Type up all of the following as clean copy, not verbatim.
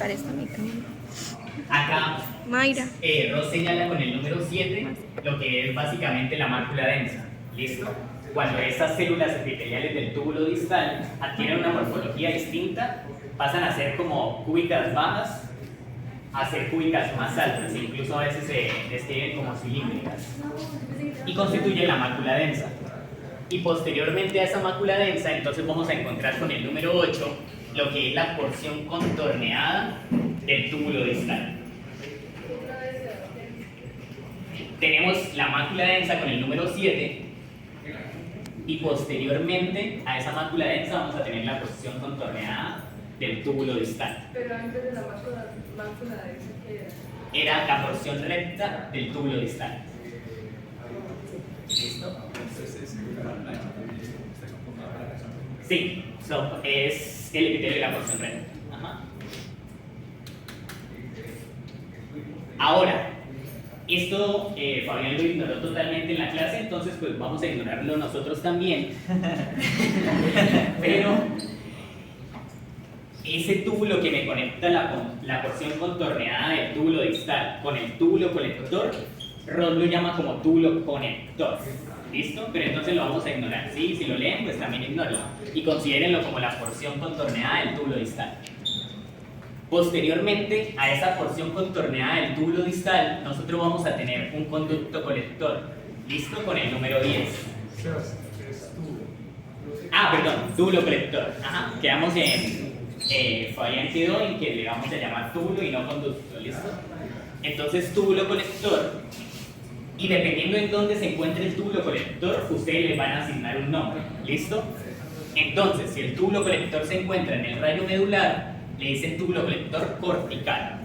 conectar esto a mi cámara. Acá Mayra. Ross señala con el número 7 lo que es básicamente la mácula densa. ¿Listo? Cuando esas células epiteliales del túbulo distal adquieren una morfología distinta, pasan a ser como cúbicas bajas a ser cúbicas más altas, incluso a veces se describen como cilíndricas, y constituyen la mácula densa. Y posteriormente a esa mácula densa, entonces vamos a encontrar con el número 8 lo que es la porción contorneada del túbulo distal. Tenemos la mácula densa con el número 7 y posteriormente a esa mácula densa vamos a tener la porción contorneada del túbulo distal. Pero antes de la mácula densa, ¿qué era? Era la porción recta del túbulo distal. ¿Listo? Sí, es el epitelio de la porción recta. Ajá. Ahora, esto Fabián lo ignoró totalmente en la clase, entonces pues vamos a ignorarlo nosotros también. Pero ese túbulo que me conecta la porción contorneada del túbulo distal con el túbulo colector, Ross lo llama como túbulo conector. ¿Listo? Pero entonces lo vamos a ignorar. ¿Sí? Si lo leen, pues también ignórenlo. Y considérenlo como la porción contorneada del túbulo distal. Posteriormente a esa porción contorneada del túbulo distal, nosotros vamos a tener un conducto colector. ¿Listo? Con el número 10. Ah, perdón, túbulo colector. Ajá. Quedamos en. Fabián quedó en que le vamos a llamar túbulo y no conducto. ¿Listo? Entonces, túbulo colector. Y dependiendo en dónde se encuentre el túbulo colector, ustedes le van a asignar un nombre. ¿Listo? Entonces, si el túbulo colector se encuentra en el rayo medular, le dicen túbulo colector cortical.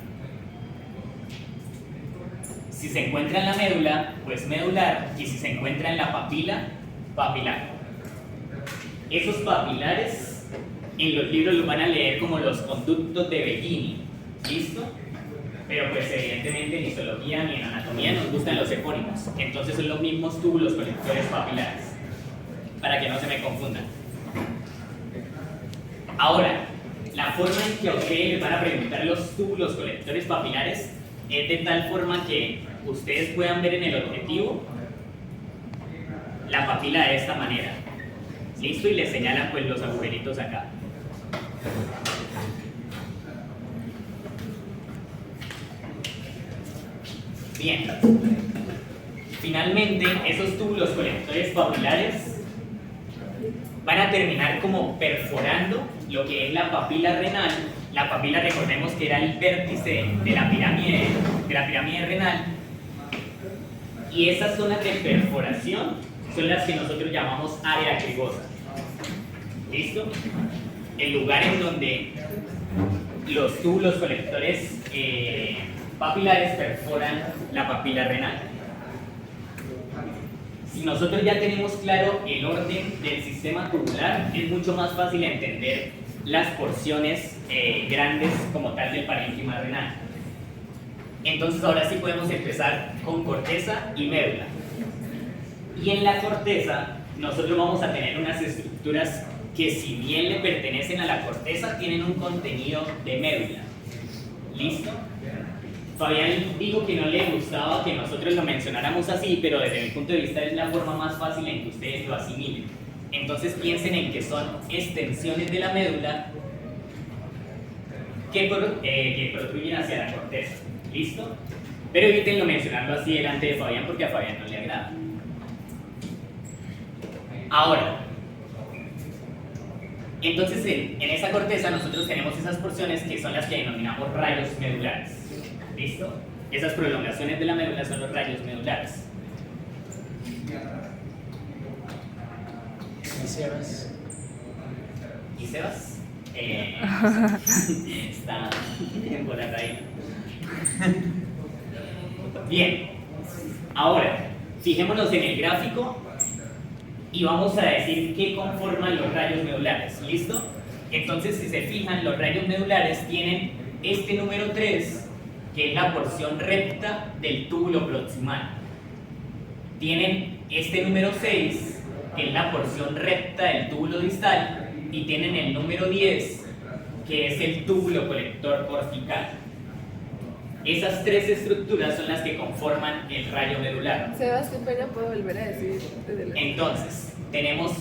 Si se encuentra en la médula, pues medular. Y si se encuentra en la papila, papilar. Esos papilares, en los libros los van a leer como los conductos de Bellini. ¿Listo? Pero pues evidentemente en histología ni en anatomía nos gustan los epónimos. Entonces son los mismos túbulos colectores papilares. Para que no se me confundan. Ahora, la forma en que a ustedes les van a preguntar los túbulos colectores papilares es de tal forma que ustedes puedan ver en el objetivo la papila de esta manera. ¿Listo? Y les señalan pues los agujeritos acá. Bien. Finalmente, esos túbulos colectores papilares van a terminar como perforando lo que es la papila renal. La papila, recordemos que era el vértice de la pirámide renal. Y esas zonas de perforación son las que nosotros llamamos área cribosa. ¿Listo? El lugar en donde los túbulos colectores papilares perforan la papila renal. Si nosotros ya tenemos claro el orden del sistema tubular, es mucho más fácil entender las porciones grandes como tal del parénquima renal. Entonces ahora sí podemos empezar con corteza y médula. Y en la corteza nosotros vamos a tener unas estructuras que, si bien le pertenecen a la corteza, tienen un contenido de médula. ¿Listo? Fabián dijo que no le gustaba que nosotros lo mencionáramos así, pero desde mi punto de vista es la forma más fácil en que ustedes lo asimilen. Entonces piensen en que son extensiones de la médula que protruyen hacia la corteza. ¿Listo? Pero evítenlo mencionarlo así delante de Fabián porque a Fabián no le agrada. Ahora, entonces en esa corteza nosotros tenemos esas porciones que son las que denominamos rayos medulares. ¿Listo? Esas prolongaciones de la médula son los rayos medulares. ¿Y Sebas? ¿Y Sebas? Está por acá ahí. Bien. Ahora, fijémonos en el gráfico y vamos a decir qué conforman los rayos medulares. ¿Listo? Entonces, si se fijan, los rayos medulares tienen este número 3, que es la porción recta del túbulo proximal. Tienen este número 6, que es la porción recta del túbulo distal, y tienen el número 10, que es el túbulo colector cortical. Esas tres estructuras son las que conforman el rayo medular. Sebas, qué pena, puedo volver a decir desde la... Entonces, tenemos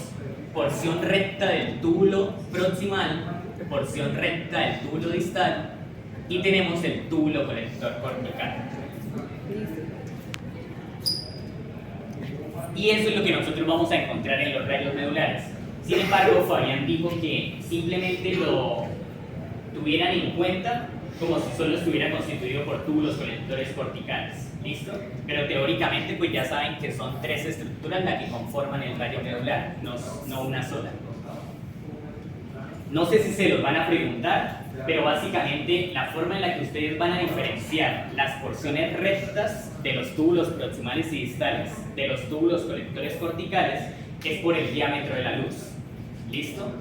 porción recta del túbulo proximal, porción recta del túbulo distal y tenemos el túbulo colector cortical. Y eso es lo que nosotros vamos a encontrar en los rayos medulares. Sin embargo, Fabián dijo que simplemente lo tuvieran en cuenta como si solo estuviera constituido por túbulos colectores corticales. ¿Listo? Pero teóricamente pues ya saben que son tres estructuras las que conforman el rayo medular, no una sola. No sé si se los van a preguntar, pero básicamente la forma en la que ustedes van a diferenciar las porciones rectas de los túbulos proximales y distales de los túbulos colectores corticales es por el diámetro de la luz. ¿Listo?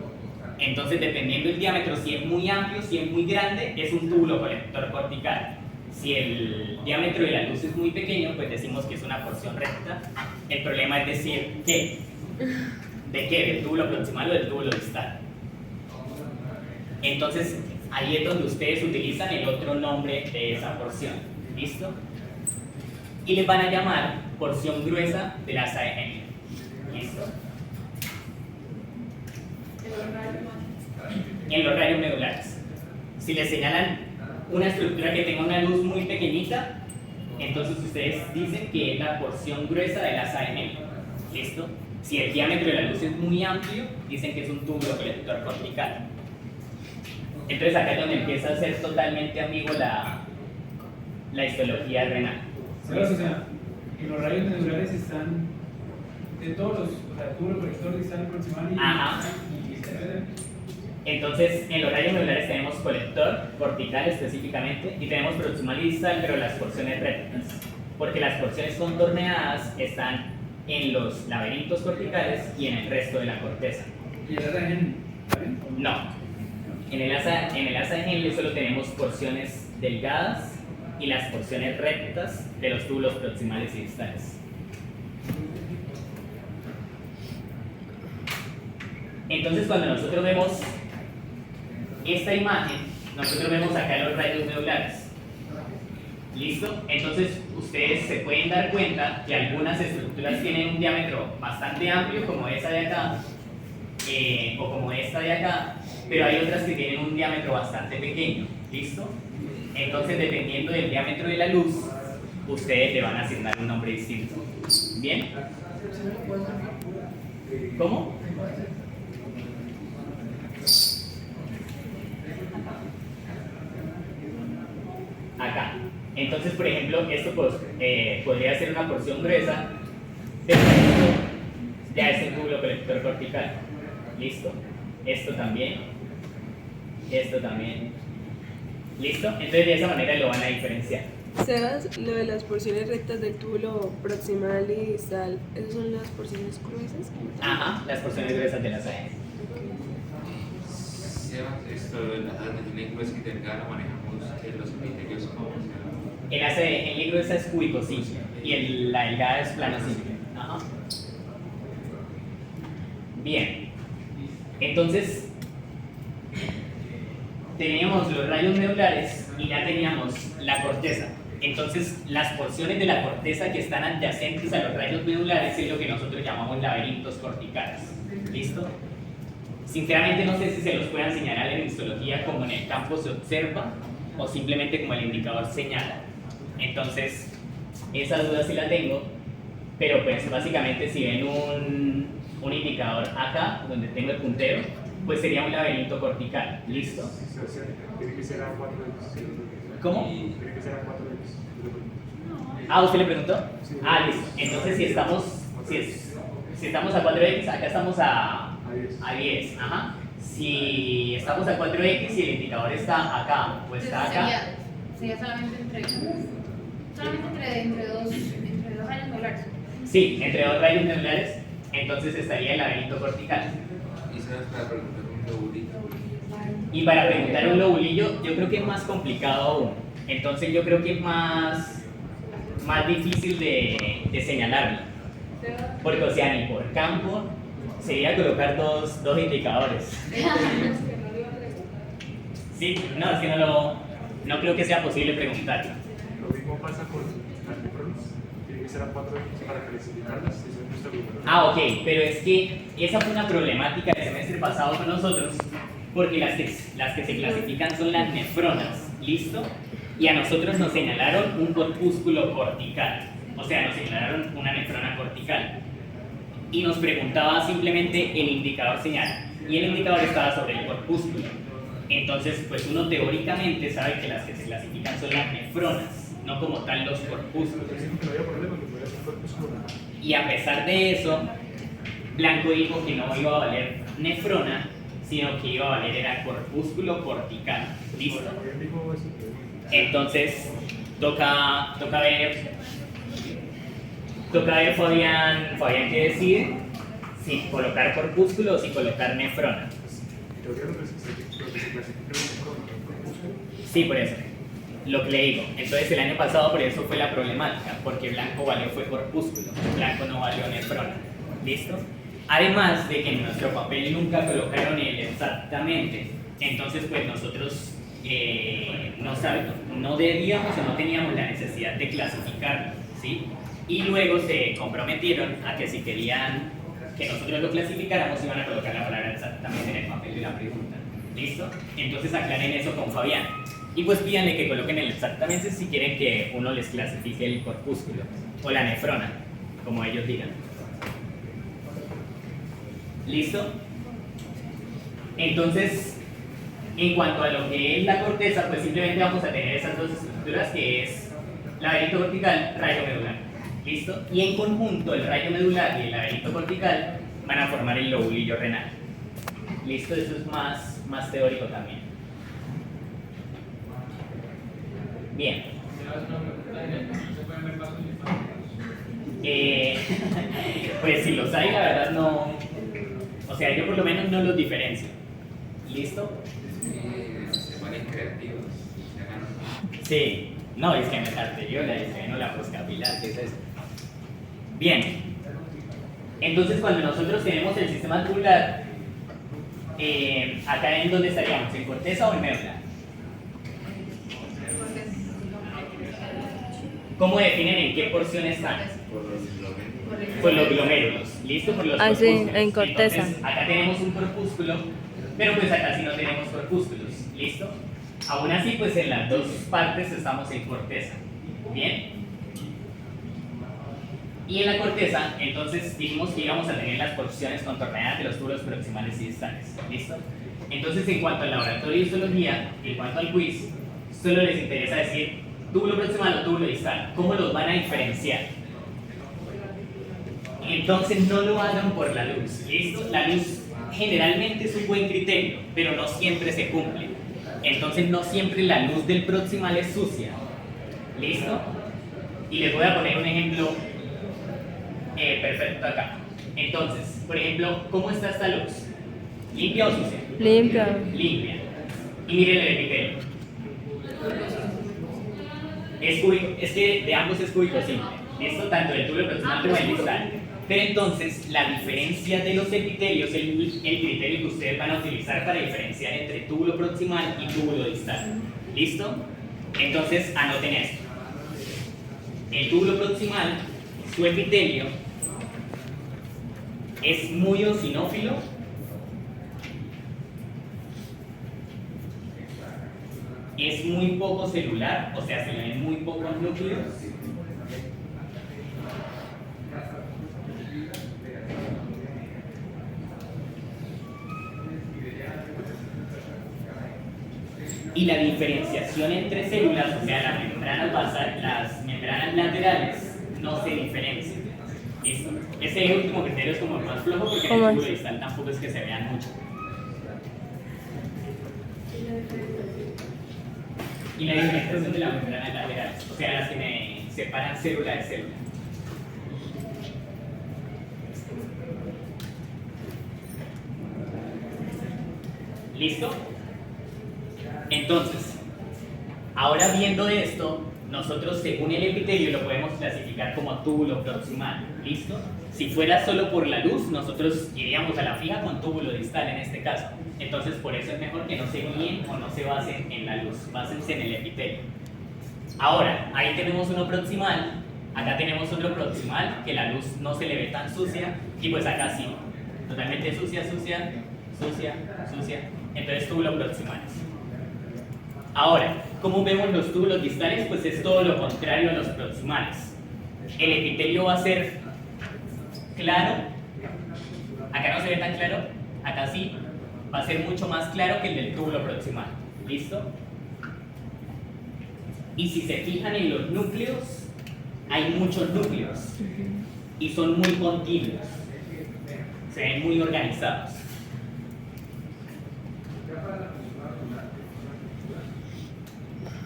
Entonces, dependiendo del diámetro, si es muy amplio, si es muy grande, es un túbulo colector cortical. Si el diámetro de la luz es muy pequeño, pues decimos que es una porción recta. El problema es decir, ¿qué? ¿De qué? ¿Del túbulo proximal o del túbulo distal? Entonces, ahí es donde ustedes utilizan el otro nombre de esa porción. ¿Listo? Y les van a llamar porción gruesa del asa de Henle. ¿Listo? En los rayos medulares. Si les señalan una estructura que tenga una luz muy pequeñita, entonces ustedes dicen que es la porción gruesa del asa de Henle. ¿Listo? Si el diámetro de la luz es muy amplio, dicen que es un túbulo colector cortical. Entonces acá es donde empieza a ser totalmente ambigua la histología renal. ¿Sabes? O sea, en los rayos medulares están de todos los, o sea, túbulo colector distal proximal y... Ajá. Entonces, en los rayos medulares tenemos colector, cortical específicamente, y tenemos proximal y distal, pero las porciones rectas. Porque las porciones contorneadas están en los laberintos corticales y en el resto de la corteza. ¿Y el asa de Henle? No. En el asa de Henle solo tenemos porciones delgadas y las porciones rectas de los túbulos proximales y distales. Entonces, cuando nosotros vemos esta imagen, nosotros vemos acá los rayos medulares. ¿Listo? Entonces, ustedes se pueden dar cuenta que algunas estructuras tienen un diámetro bastante amplio, como esa de acá, o como esta de acá, pero hay otras que tienen un diámetro bastante pequeño. ¿Listo? Entonces, dependiendo del diámetro de la luz, ustedes le van a asignar un nombre distinto. ¿Bien? ¿Cómo? Acá. Entonces, por ejemplo, esto pues, podría ser una porción gruesa, pero esto ya es un túbulo colector cortical. ¿Listo? Esto también. Esto también. ¿Listo? Entonces de esa manera lo van a diferenciar. Sebas, lo de las porciones rectas del túbulo proximal y distal, ¿esas son las porciones gruesas? Ajá, las porciones gruesas de las AES. Sebas, esto de las lengüas y delgada manejamos los epitelios como El asa de Henle gruesa es cúbico simple y la delgada es plano simple. Ajá. Bien. Entonces, teníamos los rayos medulares y ya teníamos la corteza. Entonces, las porciones de la corteza que están adyacentes a los rayos medulares es lo que nosotros llamamos laberintos corticales. ¿Listo? Sinceramente no sé si se los puedan señalar en histología como en el campo se observa o simplemente como el indicador señala. Entonces, esa duda sí la tengo, pero pues básicamente si ven un indicador acá, donde tengo el puntero, pues sería un laberinto cortical. ¿Listo? Tiene que ser a 4X. ¿Cómo? Tiene que ser a 4X. Ah, ¿usted le preguntó? Sí. Ah, listo. Entonces si estamos a 4x, acá estamos a 10. Ajá. Si estamos a 4x y el indicador está acá o está acá. Sería solamente entre dos rayos medulares. Sí, entre dos rayos medulares, entonces estaría el laberinto cortical. y Sebas para preguntar un lobulito. Y para preguntar un lobulillo, yo creo que es más complicado aún. Entonces yo creo que es más difícil de señalarlo. Porque, o sea, ni por campo sería colocar dos indicadores. Sí, no, es que no creo que sea posible preguntarlo. Lo mismo pasa con las nefronas. Tiene que ser a 4X para clasificarlas. Eso es nuestro número. Ah, ok, pero es que esa fue una problemática del semestre pasado con nosotros, porque las que se clasifican son las nefronas, ¿listo? Y a nosotros nos señalaron un corpúsculo cortical, o sea, nos señalaron una nefrona cortical. Y nos preguntaba simplemente el indicador señal, y el indicador estaba sobre el corpúsculo. Entonces, pues uno teóricamente sabe que las que se clasifican son las nefronas, no como tal los corpúsculos. No había problema, que podía ser corpúsculo. Y a pesar de eso, Blanco dijo que no iba a valer nefrona, sino que iba a valer era corpúsculo cortical. ¿Listo? Él dijo eso. Entonces, toca ver Fabián qué decide, si colocar corpúsculo o si colocar nefrona. En teoría lo que se clasifica es un corpúsculo. Sí, por eso. Lo que le digo. Entonces el año pasado por eso fue la problemática, porque Blanco valió fue corpúsculo, Blanco no valió nefrona. ¿Listo? Además de que en nuestro papel nunca colocaron el exactamente. Entonces pues nosotros no debíamos o no teníamos la necesidad de clasificarlo, ¿sí? Y luego se comprometieron a que si querían que nosotros lo clasificáramos iban a colocar la palabra exactamente en el papel de la pregunta. ¿Listo? Entonces aclaren eso con Fabián. Y pues pídanle que coloquen el exactamente si quieren que uno les clasifique el corpúsculo o la nefrona, como ellos digan. ¿Listo? Entonces, en cuanto a lo que es la corteza, pues simplemente vamos a tener esas dos estructuras que es laberinto cortical, rayo medular. ¿Listo? Y en conjunto el rayo medular y el laberinto cortical van a formar el lobulillo renal. ¿Listo? Eso es más teórico también. Bien. Pues si los hay, la verdad no. O sea, yo por lo menos no los diferencio. ¿Listo? Se ponen creativos. Se ganan. Sí. No, es que me arteriola, es que no la poscapilar, ¿qué es eso? Bien. Entonces, cuando nosotros tenemos el sistema tubular, acá en dónde estaríamos, ¿en corteza o en médula? ¿Cómo definen en qué porción están? Por los glomérulos, ¿listo? Por los Ah, sí, corpúsculos. en corteza. Entonces, acá tenemos un corpúsculo, pero pues acá sí no tenemos corpúsculos, ¿listo? Aún así, pues en las dos partes estamos en corteza, ¿bien? Y en la corteza, entonces dijimos que íbamos a tener las porciones contorneadas de los túbulos proximales y distales, ¿listo? Entonces, en cuanto al laboratorio de histología, en cuanto al quiz, solo les interesa decir túbulo proximal o túbulo distal. ¿Cómo los van a diferenciar? Entonces no lo hagan por la luz, ¿listo? La luz generalmente es un buen criterio, pero no siempre se cumple. Entonces no siempre la luz del proximal es sucia, ¿listo? Y les voy a poner un ejemplo perfecto acá. Entonces, por ejemplo, ¿cómo está esta luz? ¿Limpia o sucia? Limpia. Limpia. Y miren el epitelio. Es cúbico, es que de ambos es cúbico simple, ¿listo? Tanto del túbulo proximal como del distal. Pero entonces, la diferencia de los epitelios es el criterio que ustedes van a utilizar para diferenciar entre túbulo proximal y túbulo distal. ¿Listo? Entonces, anoten esto. El túbulo proximal, su epitelio, es muy eosinófilo. Es muy poco celular, o sea, se le ven muy pocos núcleos. Y la diferenciación entre células, o sea, las membranas laterales, no se diferencian. ¿Listo? Ese último criterio es como el más flojo porque en el ¿Cómo es? túbulo distal tampoco es que se vean mucho. Y la diferenciación de las membranas laterales, o sea, las que me separan célula de célula. ¿Listo? Entonces, ahora viendo esto, nosotros según el epitelio lo podemos clasificar como túbulo proximal. ¿Listo? Si fuera solo por la luz, nosotros iríamos a la fija con túbulo distal en este caso. Entonces, por eso es mejor que no se guíen o no se basen en la luz, básense en el epitelio. Ahora, ahí tenemos uno proximal, acá tenemos otro proximal, que la luz no se le ve tan sucia, y pues acá sí, totalmente sucia, sucia, sucia, sucia. Entonces, túbulos proximales. Ahora, ¿cómo vemos los túbulos distales? Pues es todo lo contrario a los proximales. El epitelio va a ser claro, acá no se ve tan claro, acá sí, va a ser mucho más claro que el del túbulo proximal. ¿Listo? Y si se fijan en los núcleos, hay muchos núcleos y son muy continuos, se ven muy organizados.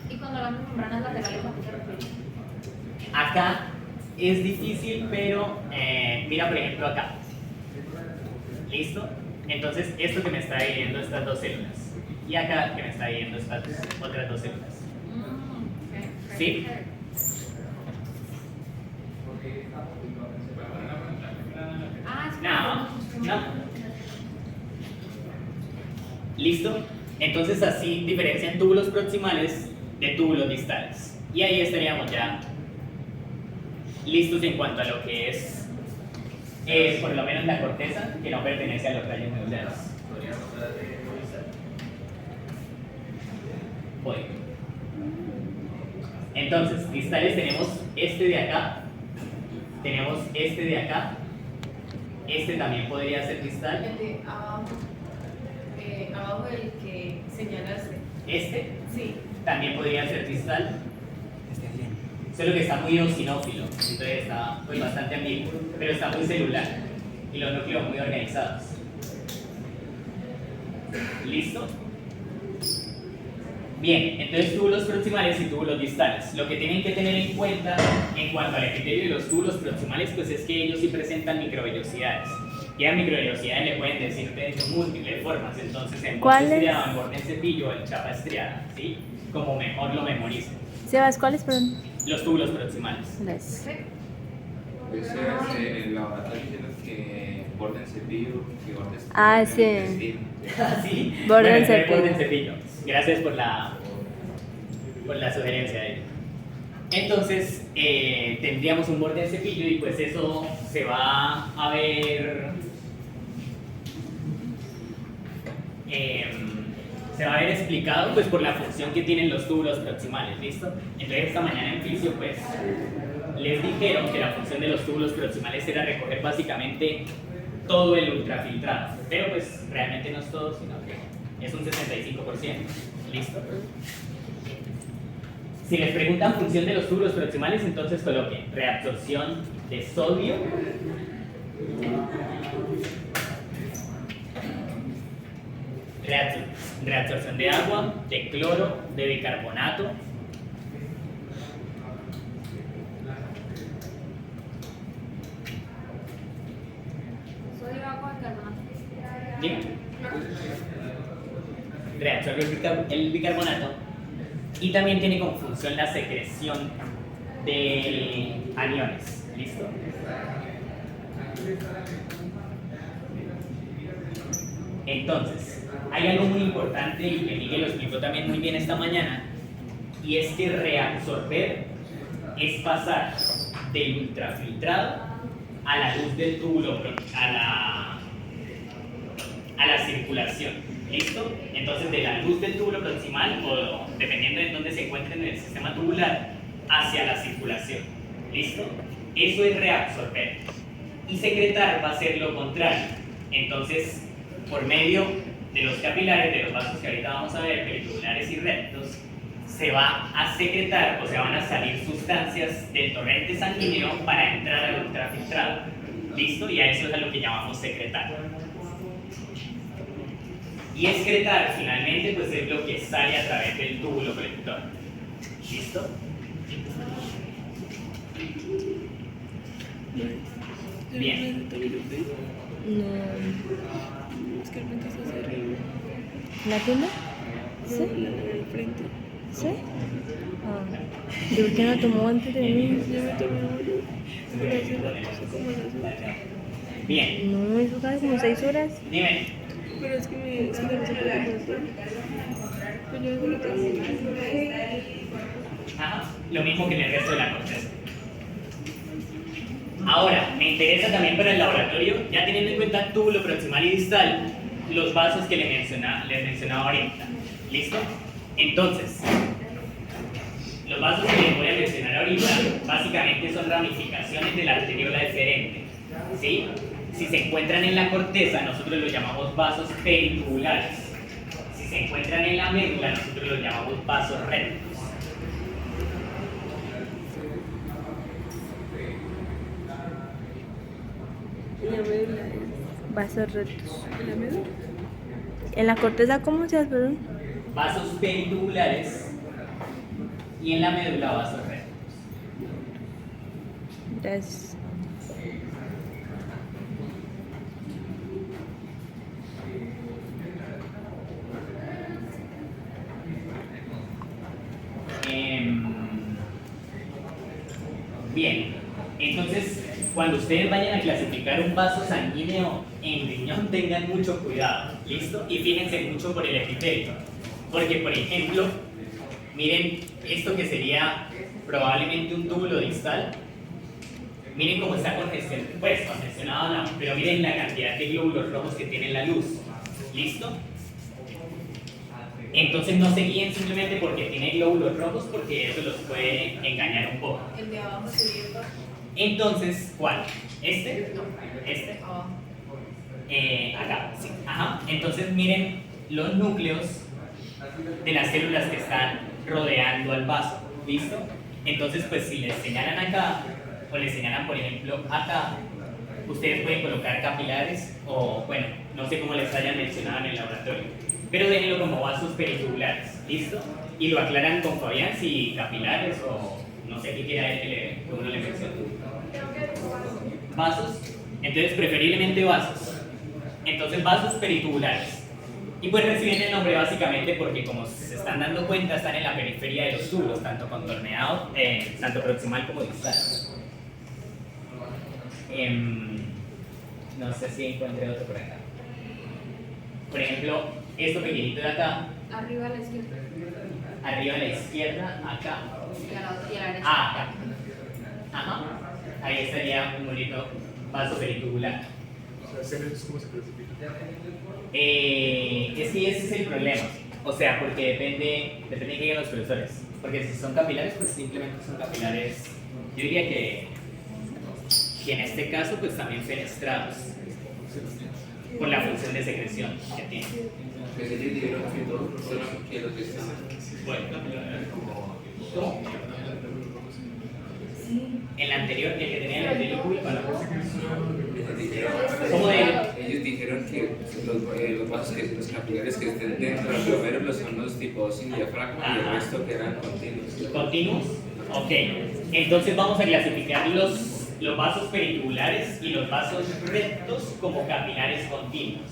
Y cuando hablamos de membranas laterales, ¿a qué se refiere? Acá es difícil, pero mira por ejemplo acá. ¿Listo? Entonces esto que me está dividiendo estas dos células y acá que me está dividiendo estas otras dos células. ¿Sí? No. ¿Listo? Entonces así diferencian túbulos proximales de túbulos distales. Y ahí estaríamos ya listos en cuanto a lo que es, por lo menos la corteza, que no pertenece a los rayos medulares. Voy. Entonces, distales tenemos este de acá, tenemos este de acá, este también podría ser distal. El de abajo del que señalaste. Este Sí. también podría ser distal. Solo que está muy eosinófilo, entonces está pues, bastante ambiguo, pero está muy celular y los núcleos muy organizados. ¿Listo? Bien, entonces túbulos proximales y túbulos distales. Lo que tienen que tener en cuenta en cuanto al epitelio de los túbulos proximales, pues es que ellos sí presentan microvellosidades. Y a microvellosidades le pueden decir de múltiples formas, entonces en borde estriado, en borde en cepillo, en chapa estriada, ¿sí? Como mejor lo memoricen. Sebas, ¿cuáles fueron? Los túbulos proximales. Gracias. Pues en el laboratorio diciendo que borde en cepillo, que borde Ah, sí. ¿Sí? Borde en entonces, cepillo. borde en cepillo. Gracias por la sugerencia ahí. Entonces, tendríamos un borde en cepillo y pues eso se va a ver... se va a ver explicado pues por la función que tienen los túbulos proximales, ¿listo? Entonces esta mañana en fisio pues les dijeron que la función de los túbulos proximales era recoger básicamente todo el ultrafiltrado, pero pues realmente no es todo, sino que es un 65%, ¿listo? Si les preguntan función de los túbulos proximales, entonces coloquen reabsorción de sodio, reabsorción de agua, de cloro, de bicarbonato, Sodio, agua, carbonato. ¿sí? Reabsorbe el bicarbonato y también tiene como función la secreción de aniones, ¿listo? Entonces, hay algo muy importante y que Miguel lo explicó también muy bien esta mañana, y es que reabsorber es pasar del ultrafiltrado a la luz del túbulo, a la circulación, ¿listo? Entonces, de la luz del túbulo proximal, o dependiendo de dónde se encuentre en el sistema tubular, hacia la circulación, ¿listo? Eso es reabsorber. Y secretar va a ser lo contrario. Entonces, por medio de los capilares, de los vasos que ahorita vamos a ver, peritubulares y rectos, se va a secretar o se van a salir sustancias del torrente sanguíneo para entrar al ultrafiltrado. ¿Listo? Y a eso es a lo que llamamos secretar. Y excretar, finalmente, pues es lo que sale a través del túbulo colector. ¿Listo? Bien. No. Es que el frente está hacia arriba. ¿La tunda? No, ¿Sí? la del frente. ¿Sí? Ah. ¿Y por qué no tomó antes de mí? Yo me tomé uno. Pero eso como esas horas. Bien, No, eso cae como 6 horas. dime. Pero es que me se me hace como esto. Pues yo eso lo tengo. Ajá, lo mismo que en el resto de la corteza. Ahora, me interesa también para el laboratorio, ya teniendo en cuenta túbulo proximal y distal, los vasos que les mencionaba ahorita. ¿Listo? Entonces, los vasos que les voy a mencionar ahorita básicamente son ramificaciones de la arteriola deferente. ¿Sí? Si se encuentran en la corteza, nosotros los llamamos vasos peritubulares. Si se encuentran en la médula, nosotros los llamamos vasos rectos. En la médula es. Vasos rectos. ¿En la médula? En la corteza, ¿cómo se hace, perdón? Vasos peritubulares y en la médula vasos rectos. Gracias. Bien, entonces cuando ustedes vayan a clasificar un vaso sanguíneo en riñón, tengan mucho cuidado, ¿listo? Y fíjense mucho por el epitelio, porque por ejemplo, miren esto que sería probablemente un túbulo distal, miren cómo está congestionado, pues congestionado no, pero miren la cantidad de glóbulos rojos que tiene la luz, ¿listo? Entonces no se guíen simplemente porque tiene glóbulos rojos, porque eso los puede engañar un poco. El de abajo sería Entonces, ¿cuál? ¿Este? no, ¿Este? abajo. Acá, sí. Ajá. Entonces miren los núcleos de las células que están rodeando al vaso. ¿Listo? Entonces, pues si les señalan acá, o les señalan, por ejemplo, acá, ustedes pueden colocar capilares, o bueno, no sé cómo les hayan mencionado en el laboratorio. Pero déjenlo como vasos peritubulares, ¿listo? Y lo aclaran con Fabián si capilares o no sé qué quiera él que uno le mencione. Vasos, entonces preferiblemente vasos. Entonces vasos peritubulares. Y pues reciben el nombre básicamente porque como se están dando cuenta están en la periferia de los túbulos, tanto contorneado, tanto proximal como distal. No sé si encuentre otro por acá. Por ejemplo, esto pequeñito de acá, Arriba a la izquierda. arriba a la izquierda, acá. Y a la derecha. Ah, acá. Ajá. Ahí estaría un bonito vaso peritubular. O sea, ¿es cómo se clasifica? Es que ese es el problema. O sea, porque depende de que digan los profesores. Porque si son capilares, pues simplemente son capilares. Yo diría que en este caso, pues también fenestrados. Por la función de secreción que tienen. Pues ellos dijeron que todos los que los que estaban. Bueno, ¿cómo? El anterior, el que tenía el anterior cúbico, ¿no? ¿Cómo de? Ellos dijeron que los vasos, los capilares que estén dentro del glomérulo son los tipo sin diafragma y el resto que eran continuos. ¿Continuos? Ok. Entonces vamos a clasificar los vasos peritubulares y los vasos rectos como capilares continuos.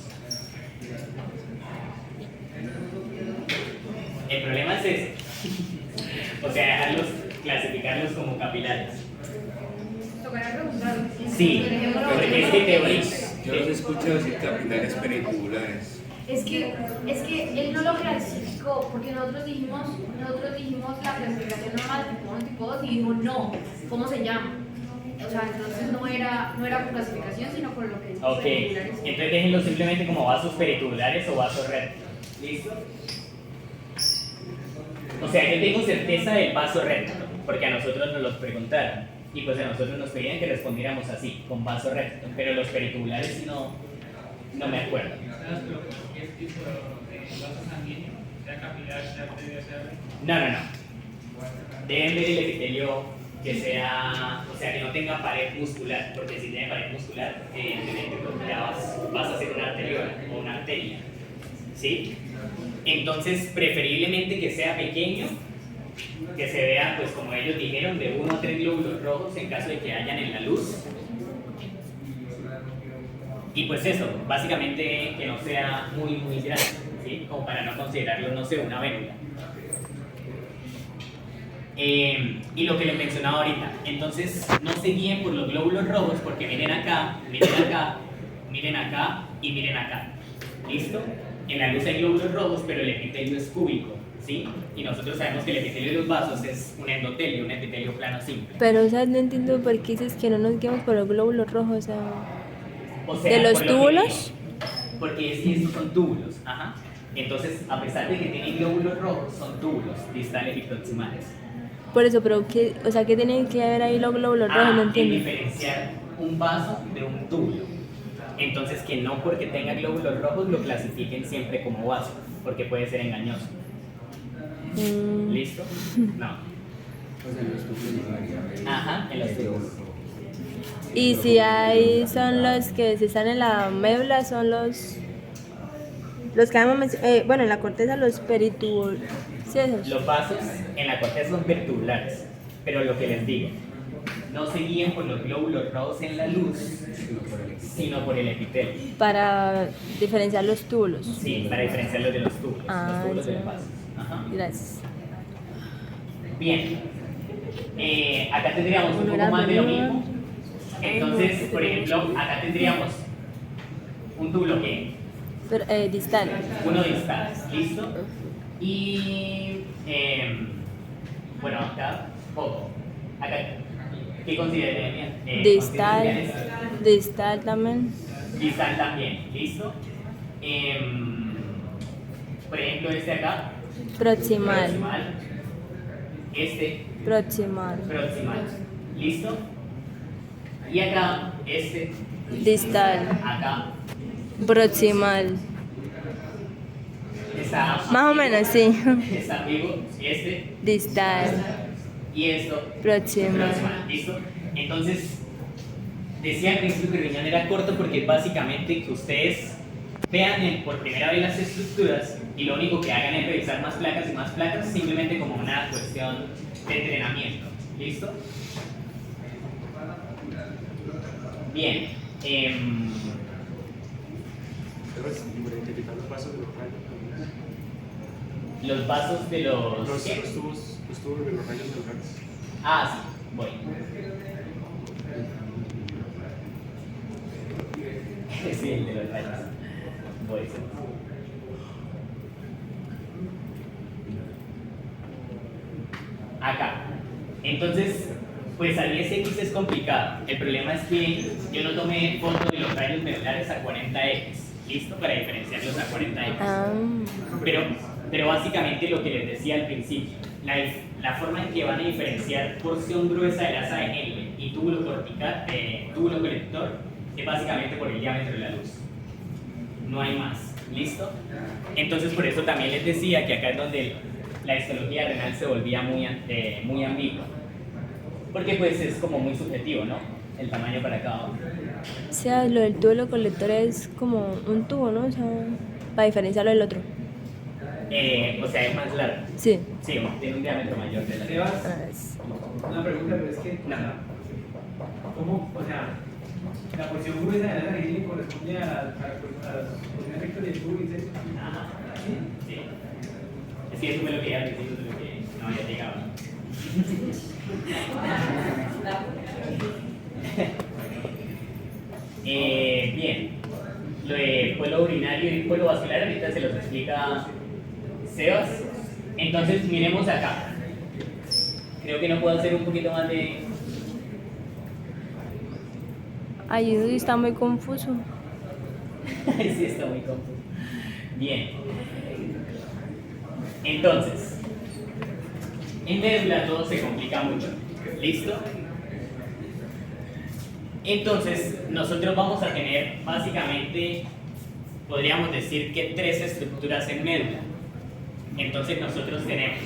El problema es ese. O sea, clasificarlos como capilares. Tocará preguntar. Sí, porque es que teoría. Yo los escucho decir capilares peritubulares. Es que él no lo clasificó, porque nosotros dijimos la clasificación normal, tipo 1, tipo 2, y dijo no, ¿cómo se llama? O sea, entonces no era por clasificación, sino por lo que dice Ok, entonces déjenlo simplemente como vasos peritubulares o vasos rectos. ¿Listo? O sea, yo tengo certeza del vaso recto, porque a nosotros nos los preguntaron. Y pues a nosotros nos pedían que respondiéramos así, con vaso recto. Pero los peritubulares no me acuerdo. ¿Qué tipo de vaso sanguíneo? ¿Sea capilar, sea arteria, sea No. Deben ver el epitelio que sea, o sea, que no tenga pared muscular, porque si tiene pared muscular, evidentemente pues ya vas a hacer una arteriola o una arteria. ¿Sí? Entonces, preferiblemente que sea pequeño, que se vea, pues como ellos dijeron, de 1 a 3 glóbulos rojos en caso de que hayan en la luz. Y pues eso, básicamente que no sea muy grande, ¿sí? Como para no considerarlo, no sé, una vértebra. Y lo que les mencionaba ahorita, entonces no se guíen por los glóbulos rojos porque miren acá, miren acá, miren acá y miren acá. ¿Listo? En la luz hay glóbulos rojos, pero el epitelio es cúbico, ¿sí? Y nosotros sabemos que el epitelio de los vasos es un endotelio, un epitelio plano simple. Pero, o sea, no entiendo por qué dices que no nos guiamos por los glóbulos rojos, o sea... O sea, ¿De los por lo que túbulos? digo, porque es que estos son túbulos, ajá. Entonces, a pesar de que tienen glóbulos rojos, son túbulos distales y proximales. Por eso, pero ¿qué, o sea, ¿qué tienen que ver ahí los glóbulos rojos? No En entiendo. diferenciar un vaso de un túbulo. Entonces, que no porque tenga glóbulos rojos lo clasifiquen siempre como vaso, porque puede ser engañoso. ¿Listo? No. Pues en los túbulos no debería haber. Ajá, en los túbulos. Y si hay, son los que se están en la médula, son los que hemos mencionado, bueno, en la corteza, los peritubulos. ¿Sí esos? Los vasos en la corteza son pertubulares, pero lo que les digo, no se guíen por los glóbulos rojos en la luz, sino por el epitelio. Para diferenciar los túbulos. Sí, para diferenciarlos de los túbulos Sí. de los vasos. Ajá. Gracias. Bien, acá tendríamos un Uno poco era más de lo menor. mismo. Entonces, por ejemplo, acá tendríamos un túbulo que Pero, distal. uno distal, ¿listo? Y bueno, acá poco. Acá, ¿qué considerarían? Distal. ¿Considerarían Distal también. distal también, ¿listo? Por ejemplo, este acá, Proximal. proximal. Este, Proximal. proximal, ¿listo? Y acá, este, Distal. acá, Proximal. está Más o menos, sí. está amigo, este, Distal. y esto, Proximal. proximal, ¿listo? Entonces, decía al principio que el riñón era corto porque es básicamente que ustedes vean por primera vez las estructuras y lo único que hagan es revisar más placas y más placas, simplemente como una cuestión de entrenamiento, ¿listo? Bien, ¿Sabes? Para identificar los vasos de los rayos. los vasos de los... Los ¿qué? tubos de los rayos cerebrales. Ah, sí, voy. Sí, el de los rayos. Voy, sí. Acá. Entonces, pues al ISX es complicado. El problema es que yo no tomé foto de los rayos medulares a 40X. ¿Listo? Para diferenciarlos a 40X. Ah, Pero básicamente lo que les decía al principio, la forma en que van a diferenciar porción gruesa del asa de Henle y túbulo cortical, túbulo colector, es básicamente por el diámetro de la luz. No hay más. ¿Listo? Entonces por eso también les decía que acá es donde la histología renal se volvía muy ambigua. Porque pues es como muy subjetivo, ¿no? El tamaño para cada uno. o sea, lo del túbulo colector es como un tubo, ¿no? O sea, para diferenciarlo del otro. O sea, es más largo. Sí. Sí, tiene un diámetro mayor de la Sebas, Ah, es- una pregunta, pero es que, o sea, ¿cómo, o sea, la porción gruesa de la nariz corresponde a la porción efecto del tubo y sexo? Ajá. ¿Sí? Sí. Es que eso fue lo que ya al principio de lo que no había llegado. Bien, lo de pueblo urinario y pueblo vascular ahorita se los explica Sebas. Entonces miremos acá. Creo que no puedo hacer un poquito más de... Ay, eso sí está muy confuso. Sí, está muy confuso. Bien. Entonces, en médula todo se complica mucho. ¿Listo? Entonces, nosotros vamos a tener básicamente, podríamos decir que 3 estructuras en médula. Entonces, nosotros tenemos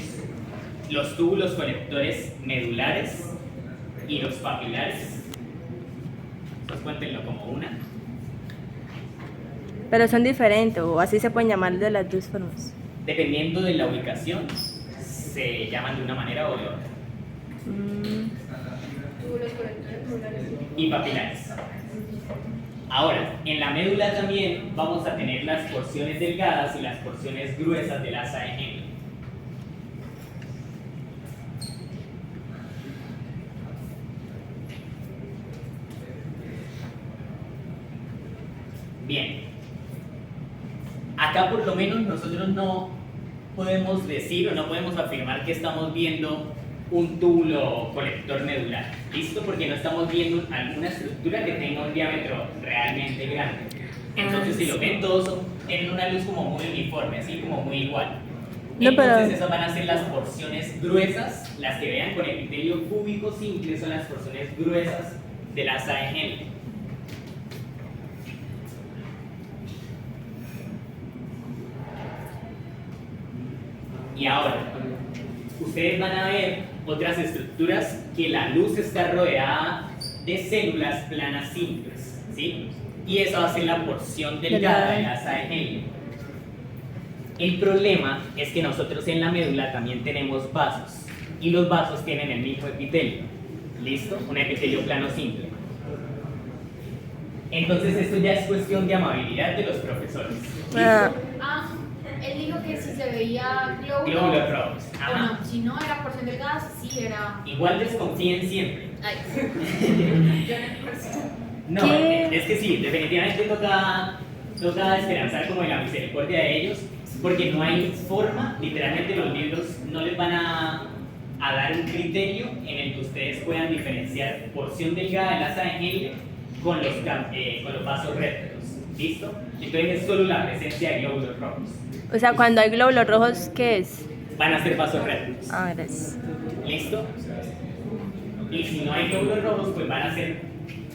los túbulos colectores medulares y los papilares. Pues cuéntenlo como una. Pero son diferentes, o así se pueden llamar de las dos formas. Dependiendo de la ubicación, se llaman de una manera o de otra. Túbulos colectores modulares. Y papilares. Ahora, en la médula también vamos a tener las porciones delgadas y las porciones gruesas del asa de Henle. Bien. Acá por lo menos nosotros no podemos decir o no podemos afirmar que estamos viendo un túbulo colector medular. ¿Listo? Porque no estamos viendo alguna estructura que tenga un diámetro realmente grande. Entonces, si lo ven, todos tienen una luz como muy uniforme, así como muy igual. No, pero- Entonces, esas van a ser las porciones gruesas, las que vean con epitelio cúbico simple, son las porciones gruesas de la asa de Henle. Y ahora, ustedes van a ver otras estructuras que la luz está rodeada de células planas simples, ¿sí? Y esa va a ser la porción delgada de la asa de Henle. El problema es que nosotros en la médula también tenemos vasos, y los vasos tienen el mismo epitelio, ¿listo? Un epitelio plano simple. Entonces esto ya es cuestión de amabilidad de los profesores. ¿Listo? Ah, él dijo que si se veía Glóbulos rojos. Ajá. bueno, si no era porción delgada, sí era. Igual desconfíen siempre. Ay. No, ¿Qué? es que sí, definitivamente toca esperanzar como en la misericordia de ellos, porque no hay forma, literalmente los libros no les van a dar un criterio en el que ustedes puedan diferenciar porción delgada de la asa de Henle con los vasos rectos, ¿listo? Entonces es solo la presencia de glóbulos rojos. O sea, cuando hay glóbulos rojos, ¿qué es? Van a ser vasos rectos, Ah, gracias. ¿listo? Y si no hay glóbulos rojos, pues van a ser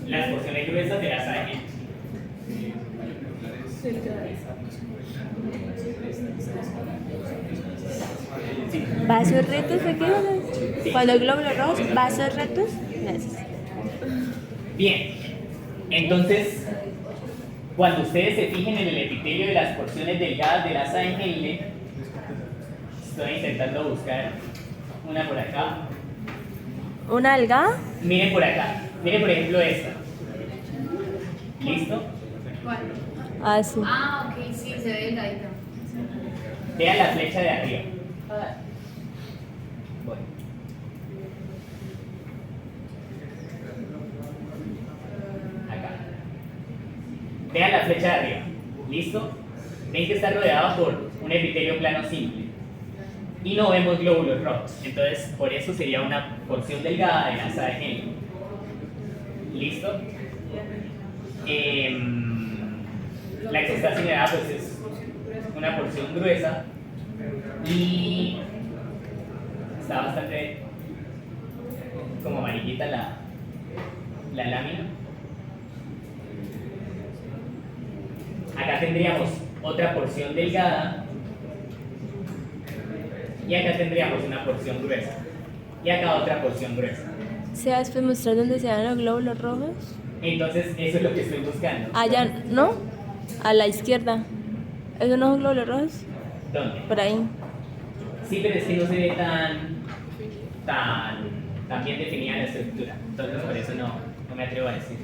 las porciones gruesas de la asa de Henle. ¿Vasos retos aquí? Cuando hay glóbulos rojos, vasos retos. Gracias. Bien, entonces, cuando ustedes se fijen en el epitelio de las porciones delgadas de la asa de Henle, estoy intentando buscar una por acá. ¿Una delgada? Miren por acá, miren por ejemplo esta. ¿Listo? ¿Cuál? Ah, sí. Ah, ok, sí, se ve delgadita. Vean la flecha de arriba. Voy. Acá. Vean la flecha de arriba. ¿Listo? Ven que está rodeado por un epitelio plano simple. Y no vemos glóbulos rojos. Entonces, por eso sería una porción delgada de la asa de Henle. ¿Listo? La que está señalada pues es una porción gruesa y está bastante como amarillita la lámina. Acá tendríamos otra porción delgada y acá tendríamos una porción gruesa y acá otra porción gruesa. ¿Se va después mostrar dónde se dan los glóbulos rojos? Entonces eso es lo que estoy buscando. Allá, ¿no? A la izquierda. ¿Esos no son glóbulos rojos? ¿Dónde? Por ahí. Sí, pero es que no se ve tan bien definida la estructura. Entonces por eso no me atrevo a decir.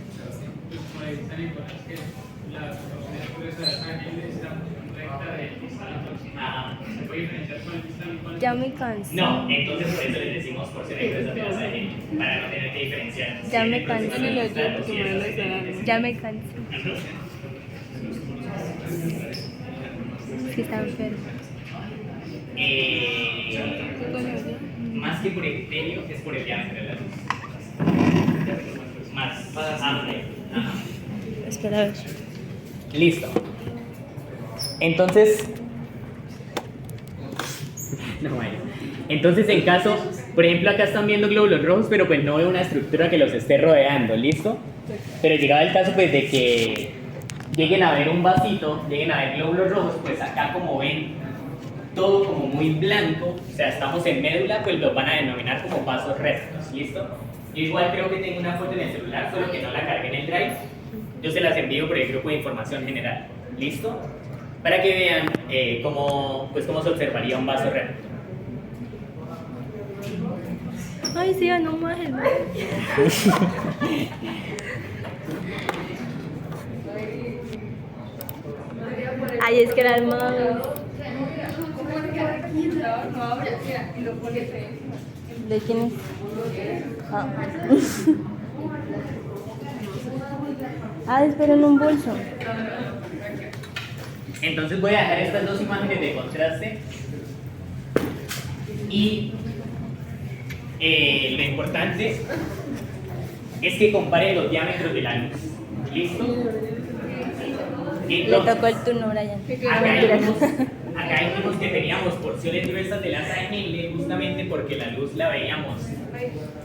Pues también es que la porción gruesa de la asa de Henle está recta del distal. Ajá. ¿Se puede diferenciar con el distal? ¿Cuál es? Ya me cansé. No, entonces por eso les decimos porciones gruesas de la asa de Henle, para no tener que diferenciar. Ya me si es cansé. porción Lo distal llevo o si como es en asa de la Henle. sala. Ya me cansé. Sí, está enfermo. Más que por epitelio, es por el diámetro de la luz. Más amplio. Ajá. Espera a ver. Listo. Entonces, no vaya. Entonces, en caso, por ejemplo, acá están viendo glóbulos rojos, pero pues no veo una estructura que los esté rodeando, ¿listo? Pero llegado el caso, pues, de que lleguen a ver un vasito, lleguen a ver glóbulos rojos, pues acá como ven todo como muy blanco, o sea, estamos en médula, pues los van a denominar como vasos rectos, ¿listo? Yo igual creo que tengo una foto en el celular, solo que no la cargué en el drive. Yo se las envío por el grupo de información general, ¿listo? Para que vean cómo se observaría un vaso recto. Ay, sí, no más. Ay, es que era el más. ¿De quién es? Ah, ah, espera en un bolso. Entonces voy a dejar estas dos imágenes de contraste y lo importante es que comparen los diámetros de la luz. ¿Listo? Le Entonces, tocó el turno, Brian. acá dijimos que teníamos porciones gruesas de la ANL justamente porque la luz la veíamos,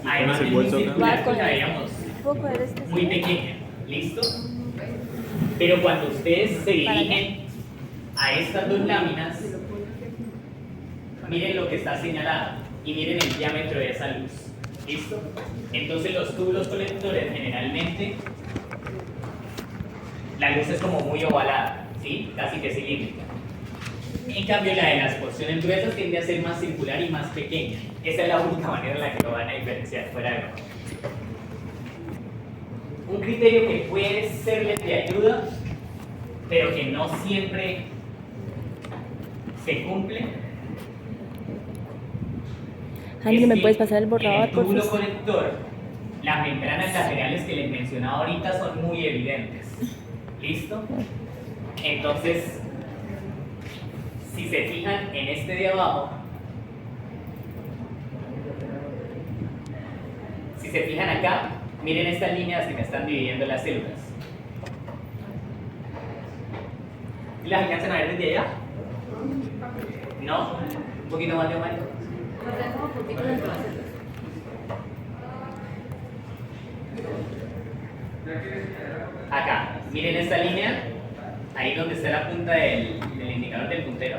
además de muy circular, pues la veíamos Poco eres este. muy pequeña. ¿Listo? Pero cuando ustedes se dirigen a estas dos láminas, miren lo que está señalado y miren el diámetro de esa luz. ¿Listo? Entonces los túbulos colectores generalmente la luz es como muy ovalada, ¿sí? Casi que cilíndrica. En cambio la de las porciones gruesas tiende a ser más circular y más pequeña. Esa es la única manera en la que lo van a diferenciar fuera de broma. Un criterio que puede serles de ayuda, pero que no siempre se cumple. Andy, ¿me que puedes pasar el borrador, en el por túbulo favor? colector, las membranas laterales que les mencionaba ahorita son muy evidentes. ¿Listo? Entonces, si se fijan en este de abajo, si se fijan acá, miren estas líneas que me están dividiendo las células. ¿Sí las alcanzan a ver desde allá? ¿No? ¿Un poquito más de aumento? Acá, miren esta línea, ahí donde está la punta del indicador del puntero.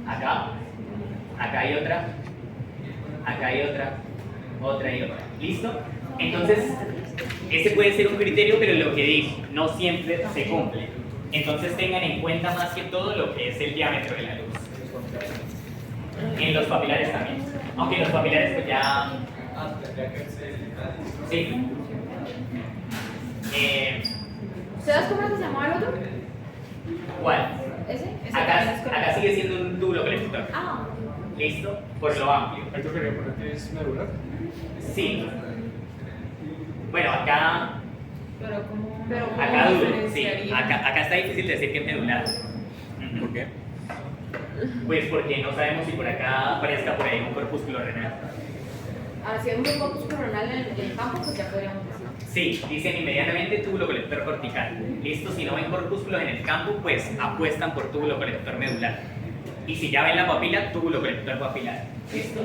Acá hay otra, acá hay otra, otra y otra. ¿Listo? Entonces, ese puede ser un criterio, pero lo que dije, no siempre se cumple. Entonces tengan en cuenta más que todo lo que es el diámetro de la luz. En los papilares también. Aunque en los papilares pues ya... Sí. ¿Sabes cómo se llamaba el otro? ¿Cuál? ¿Ese? Acá sigue siendo un túbulo colector. Ah, ¿Listo? Por lo amplio. ¿Ahí tú querías poner que es medular? Sí. Bueno, acá Pero como... acá duro, sí. Acá está difícil decir que es medular. ¿Por qué? Pues porque no sabemos si por acá aparezca por ahí un corpúsculo renal. haciendo un focus coronal en el campo, pues ya podríamos decir. Sí, dicen inmediatamente túbulo colector cortical. Listo, si no ven corpúsculos en el campo, pues apuestan por túbulo colector medular. Y si ya ven la papila, túbulo colector papilar. ¿Listo?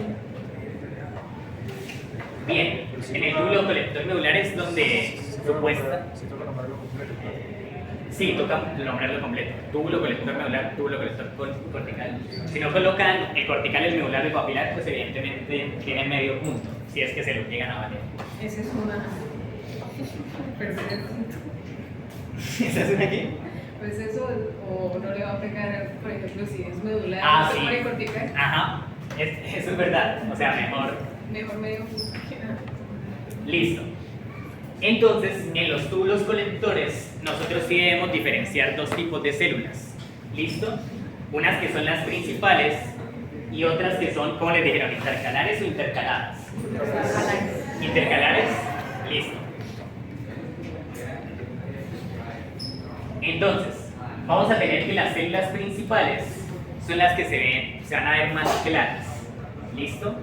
Bien, en el túbulo colector medular es donde supuesta. Sí, toca nombrarlo completo. Sí, toca nombrarlo completo. Túbulo colector medular, túbulo colector cortical. Si no colocan el cortical y el medular del papilar, pues evidentemente tienen medio punto, si es que se lo llegan a valer. Esa es una... Perfecto. ¿Esa es una qué? Pues eso, o no le va a pegar, por ejemplo, si es medular, Ah, se sí. pone cortical, Ajá, eso es verdad. O sea, mejor. mejor medio punto que nada. Listo. Entonces, en los túbulos colectores, nosotros sí debemos diferenciar dos tipos de células. ¿Listo? Unas que son las principales y otras que son, ¿cómo les dijeron? ¿Intercalares o intercaladas? Intercalares. Listo. Entonces, vamos a tener que las células principales son las que se van a ver más claras. ¿Listo?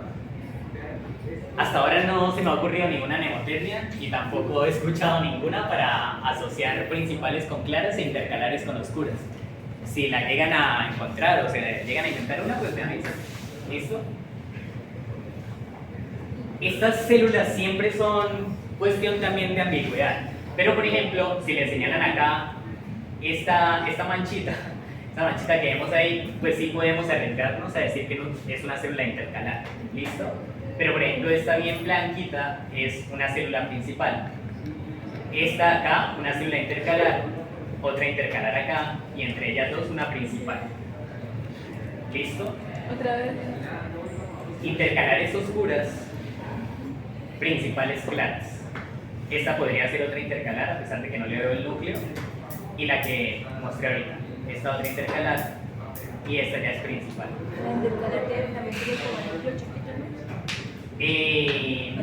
Hasta ahora no se me ha ocurrido ninguna mnemotecnia y tampoco he escuchado ninguna para asociar principales con claras e intercalares con oscuras. Si la llegan a encontrar o se llegan a inventar una, pues me avisan. ¿Listo? Estas células siempre son cuestión también de ambigüedad. Pero por ejemplo, si le señalan acá esta manchita que vemos ahí, pues sí podemos arriesgarnos a decir que es una célula intercalar. ¿Listo? Pero por ejemplo, esta bien blanquita es una célula principal. Esta acá, una célula intercalar, otra intercalar acá, y entre ellas dos una principal. ¿Listo? Otra vez. Intercalares oscuras, principales claras. Esta podría ser otra intercalar, a pesar de que no le veo el núcleo. Y la que mostré ahorita, esta otra intercalar, y esta ya es principal.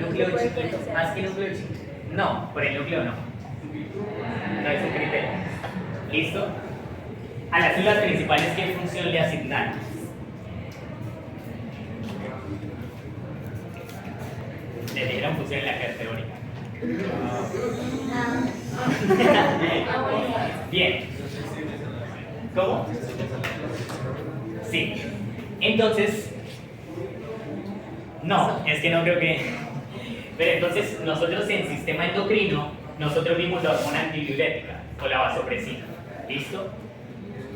Núcleo chiquito, más que núcleo chiquito. No, por el núcleo no. No es un criterio. ¿Listo? A las células principales, ¿qué función le asignan? Le dijeron función en la clase teórica. Bien. ¿Cómo? Sí. Entonces, no, es que no creo que... Pero entonces, nosotros en sistema endocrino, nosotros vimos la hormona antidiurética o la vasopresina. ¿Listo?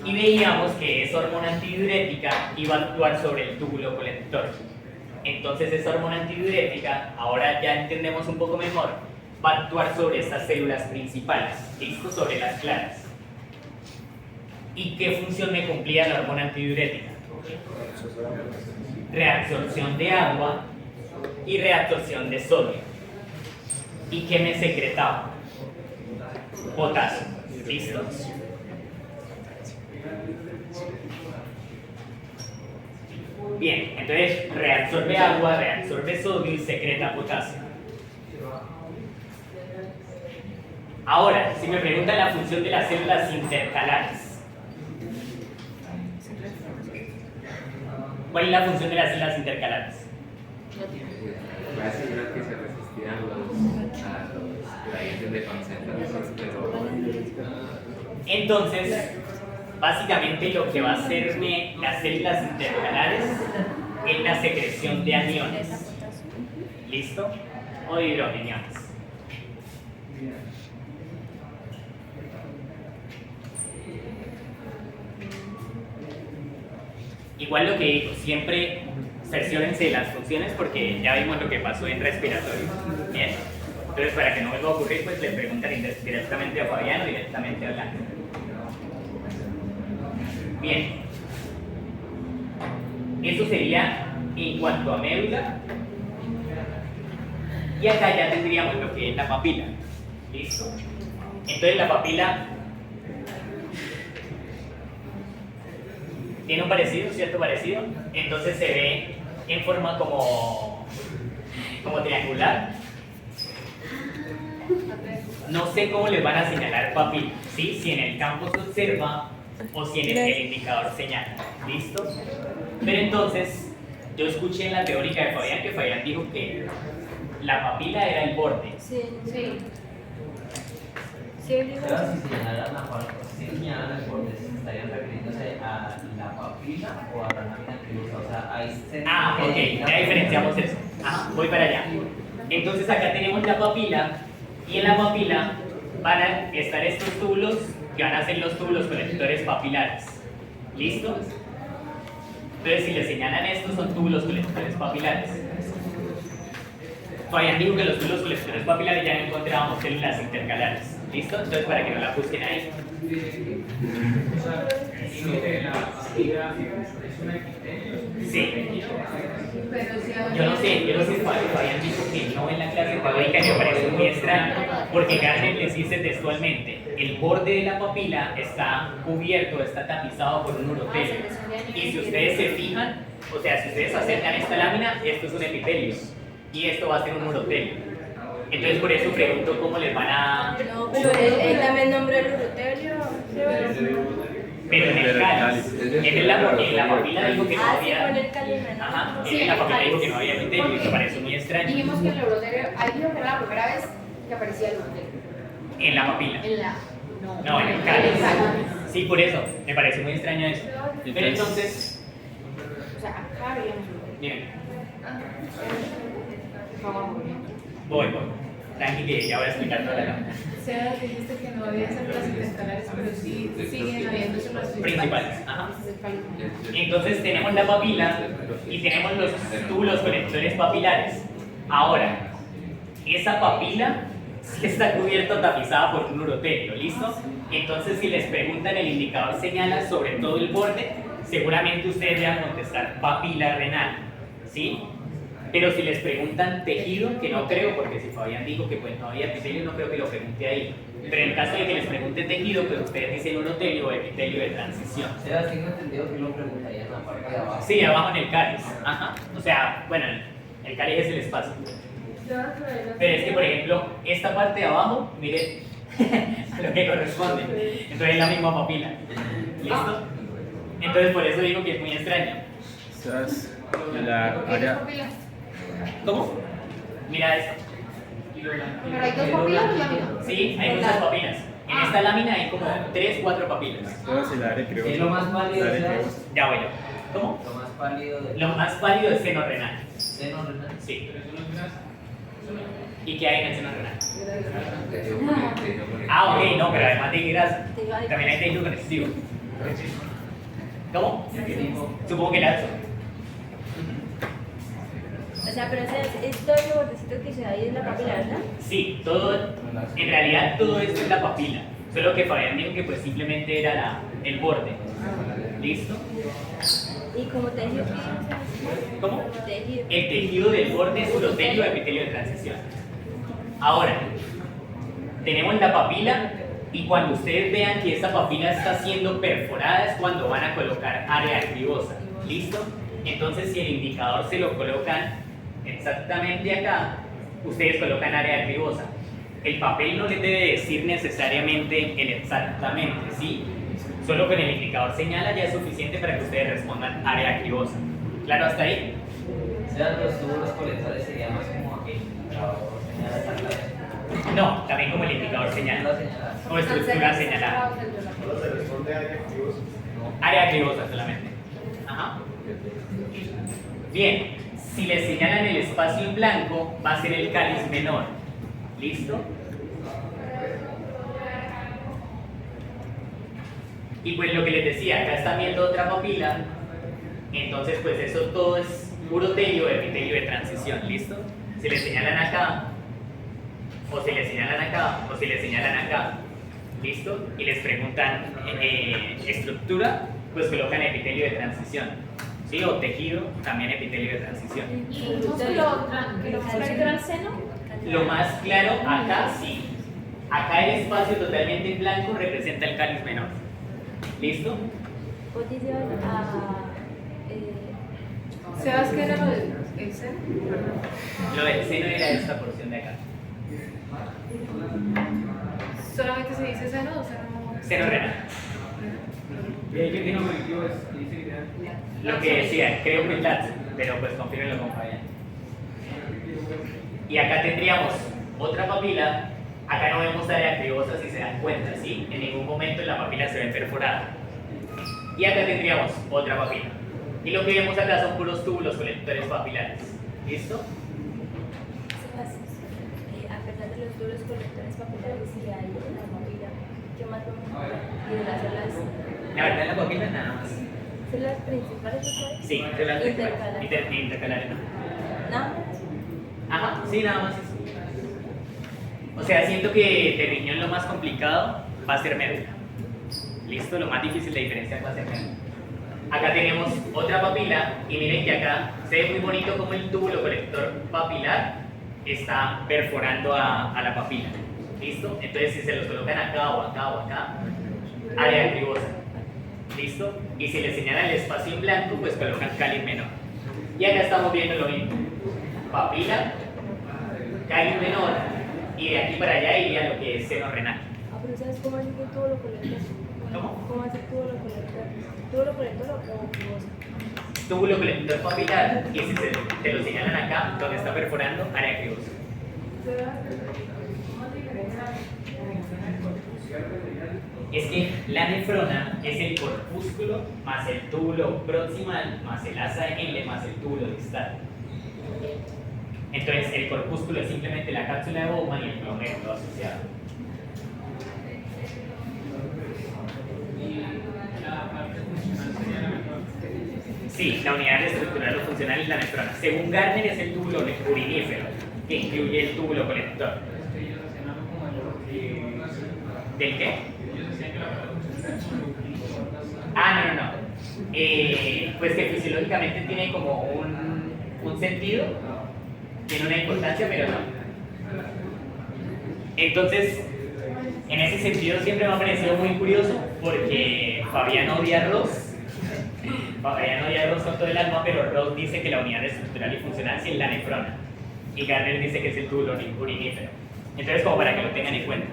Y veíamos que esa hormona antidiurética iba a actuar sobre el túbulo colector. Entonces esa hormona antidiurética, ahora ya entendemos un poco mejor, va a actuar sobre estas células principales, ¿listo? Sobre las claras. ¿Y qué función me cumplía la hormona antidiurética? Reabsorción de agua y reabsorción de sodio. ¿Y qué me secretaba? Potasio, ¿listo? Bien, entonces reabsorbe agua, reabsorbe sodio y secreta potasio. Ahora, si me preguntan la función de las células intercalares, ¿cuál es la función de las células intercalares? Las células que se resistían a los gradientes de concentración, pero... Entonces, básicamente lo que va a hacerme las células intercalares es la secreción de aniones. ¿Listo? O de hidrogeniones. Igual lo que digo, siempre cerciórense de las funciones porque ya vimos lo que pasó en respiratorio. Bien. Entonces, para que no vuelva a ocurrir, pues le preguntan directamente a Fabián o directamente a Blanca. Bien, eso sería en cuanto a médula. Y acá ya tendríamos lo que es la papila. ¿Listo? Entonces la papila tiene un parecido, ¿cierto? Parecido. Entonces se ve en forma como triangular. No sé cómo les van a señalar papila, ¿sí? Si en el campo se observa o si en el indicador señala. ¿Listo? Pero entonces, yo escuché en la teórica de Fabián que Fabián dijo que la papila era el borde. Sí. Sí. Sí, digo Pero eso. si señalan el borde, ¿estarían refiriéndose a la papila o a la lámina pilosa? O sea, ahí se... Ok, ya diferenciamos eso. Voy para allá. Entonces acá tenemos la papila y en la papila van a estar estos túbulos que van a ser los túbulos colectores papilares. ¿Listo? Entonces si le señalan estos son túbulos colectores papilares. Fabián dijo que los túbulos colectores papilares ya no encontrábamos células intercalares. ¿Listo? Entonces para que no la busquen ahí. O sea, el límite de la papila es una epitelio. Sí. Pero si Yo no sé, Fabián dijo que no en la clase teórica y me parece muy extraño, porque Garner les dice textualmente, el borde de la papila está cubierto, está tapizado por un urotelio. Y si ustedes se fijan, o sea, si ustedes acercan esta lámina, esto es un epitelio, y esto va a ser un urotelio. Entonces por eso pregunto cómo les van a... No, pero él también nombró el urotelio. Pero en el cáliz, en la papila dijo que no Ah, sí, con había... el cáliz. Ajá, Sí, en la papila cáliz. dijo que no había epitelio, y me parece muy extraño. Dijimos que el urotelio, ahí dijo que era la primera vez que aparecía el urotelio. En la papila. En la. No, en el cáliz. Sí, por eso, me parece muy extraño eso. Pero entonces, O sea, acá veíamos el urotelio. miren, Por favor. voy. Tranqui que ya voy a explicar toda la lámina. Sebas, dijiste que no había células intercalares, pero sí siguen habiendo células Principales. Ajá. Entonces tenemos la papila y tenemos los túbulos conectores papilares. Ahora, esa papila sí está cubierta o tapizada por un urotelio, ¿listo? Entonces si les preguntan, el indicador señala sobre todo el borde, seguramente ustedes van a contestar papila renal, ¿sí? Pero si les preguntan tejido, que no creo, porque si Fabián dijo que pues no había epitelio, no creo que lo pregunte ahí. Pero en caso de que les pregunte tejido, pues ustedes dicen urotelio o epitelio de transición. Sebas, tengo entendido que lo preguntarían en la parte de abajo. Sí, abajo en el cáliz. Ajá. O sea, bueno, el cáliz es el espacio. Pero es que, por ejemplo, esta parte de abajo, miren lo que corresponde. Entonces es la misma papila. ¿Listo? Entonces por eso digo que es muy extraño. Quizás la área. ¿Cómo? Mira esto. Pero hay dos papilas o láminas. Sí, hay muchas papilas. En esta lámina hay como 3, 4 papilas. Entonces el área ¿Qué es lo creosa. más pálido? El área ¿Sabes? creosa. Ya voy yo. ¿Cómo? Lo más pálido de Lo más pálido es seno renal. seno renal. Sí. ¿Y qué hay en el seno renal? Tejido conectivo. Ah, ok, no, pero además de grasa, Tejido ahí. también hay tejido conectivo. ¿Cómo? Supongo que la O sea, pero es todo ese bordecito que se da ahí en la papila, ¿verdad? Sí, todo, en realidad todo esto es la papila. Solo que Fabián dijo que pues simplemente era el borde. ¿Listo? Y como tejido, ¿Cómo? tejido. El tejido del borde es urotelio o epitelio de transición. Ahora, tenemos la papila y cuando ustedes vean que esta papila está siendo perforada es cuando van a colocar área acribosa. ¿Listo? Entonces si el indicador se lo colocan exactamente acá, ustedes colocan área acribosa. El papel no les debe decir necesariamente el exactamente, ¿sí? Solo con el indicador señala ya es suficiente para que ustedes respondan área acribosa. ¿Claro hasta ahí? O sea, los túbulos colectores sería más como el indicador señala. No, también como el indicador señala. ¿Lo señalas? O estructura señalada. Solo se responde a activos. Área acribosa solamente. Ajá. Bien, si les señalan el espacio en blanco, va a ser el cáliz menor. ¿Listo? Y pues lo que les decía, acá están viendo otra papila, entonces pues eso todo es urotelio, epitelio de transición, ¿listo? Si les señalan acá, o si les señalan acá, o si les señalan acá, ¿listo? Y les preguntan estructura, pues colocan epitelio de transición, ¿sí? O tejido, también epitelio de transición. Y músculo, que lo más clarito era el seno. Lo más claro, acá sí. Acá el espacio totalmente en blanco representa el cáliz menor. ¿Listo? Vos dices a... ¿Sebas qué era lo del seno? Lo del seno era esta porción de acá. ¿Solamente se dice seno o seno? Seno renal. ¿Y ahí qué tiene objetivo? Dice que te Lo que decía, creo que es látigo, pero pues confírmenlo con Fabián. Y acá tendríamos otra papila. Acá no vemos área acribosa si se dan cuenta, ¿sí? En ningún momento la papila se ve perforada. Y acá tendríamos otra papila. Y lo que vemos acá son puros túbulos colectores papilares. ¿Listo? A pesar de los duros colectores papilares que hay en la papila, ¿qué más vamos a ver? Y de las células, La verdad, la papila nada más. células principales, ¿no? Sí, células Intercalares. intercalares. Nada más. Ajá, sí, nada más eso. O sea, siento que de riñón lo más complicado va a ser médula. Listo, lo más difícil de diferenciar va a ser médula. Acá tenemos otra papila y miren que acá se ve muy bonito como el túbulo colector papilar está perforando a la papila. ¿Listo? Entonces si se los colocan acá o acá o acá, área acribosa. ¿Listo? Y si les señalan el espacio en blanco, pues colocan cáliz menor. Y acá estamos viendo lo mismo. Papila, cáliz menor, y de aquí para allá iría lo que es seno renal. Ah, pero ¿sabes cómo es un túbulo colector? ¿Cómo? ¿Cómo hace el túbulo colector? ¿Túbulo colector o acribosa? Túbulo colector papilar, y si te lo señalan acá, donde está perforando, área acribosa. Es que la nefrona es el corpúsculo más el túbulo proximal más el asa L más el túbulo distal. Entonces el corpúsculo es simplemente la cápsula de Bowman y el glomérulo asociado. Sí, la unidad estructural o funcional es la nefrona. Según Gardner es el túbulo urinífero, que incluye el túbulo colector. ¿Del qué? Ah, no. Pues que fisiológicamente tiene como un sentido, tiene una importancia, pero no. Entonces, en ese sentido siempre me ha parecido muy curioso porque Fabián odia a Ross. Fabián odia a Ross con todo el alma, pero Ross dice que la unidad estructural y funcional sí es la nefrona. Y Gardner dice que es el túbulo urinífero. Entonces, como para que lo tengan en cuenta.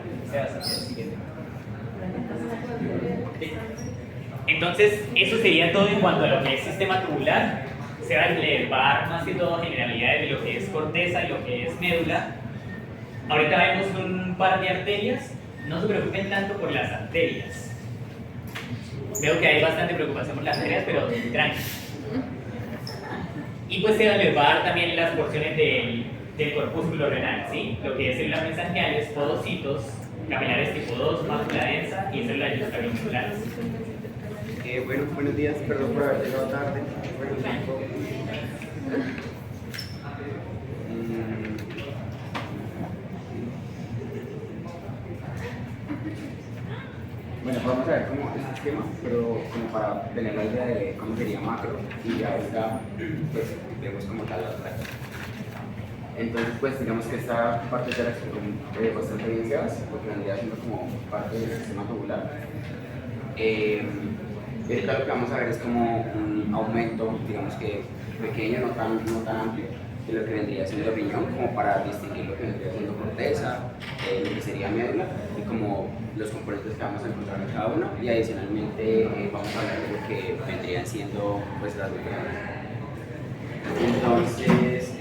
Entonces, eso sería todo en cuanto a lo que es sistema tubular. Se va a elevar más que todo generalidades de lo que es corteza y lo que es médula. Ahorita vemos un par de arterias. No se preocupen tanto por las arterias. Veo que hay bastante preocupación por las arterias, pero tranqui. Y pues se va a elevar también las porciones del corpúsculo renal, ¿sí? Lo que es células mesangiales, podocitos, capilares tipo 2, mácula densa y células extraventriculares. Bueno, buenos días, perdón por haber llegado tarde. Bueno, vamos a ver cómo es el esquema, pero como para tener la idea de cómo sería macro y ya ahorita pues vemos como tal las prácticas. Entonces pues digamos que esta parte ya la explicó bastante bien Sebas, porque vendría siendo como parte del sistema tubular. Y ahorita lo que vamos a ver es como un aumento, digamos que pequeño, no tan amplio, de lo que vendría siendo el riñón, como para distinguir lo que vendría siendo corteza, lo que sería médula, y como los componentes que vamos a encontrar en cada uno, y adicionalmente vamos a hablar de lo que vendrían siendo pues, las membranas. Entonces,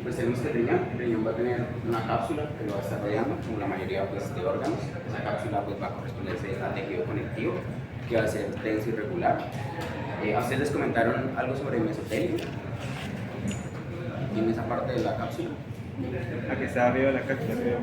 pues tenemos que el riñón va a tener una cápsula que lo va a estar rodeando, como la mayoría pues, de órganos. Esa cápsula pues, va a corresponderse al tejido conectivo, que va a ser denso y regular. ¿A ustedes les comentaron algo sobre el mesotelio? En esa parte de la cápsula. La que está arriba de la cápsula, creo.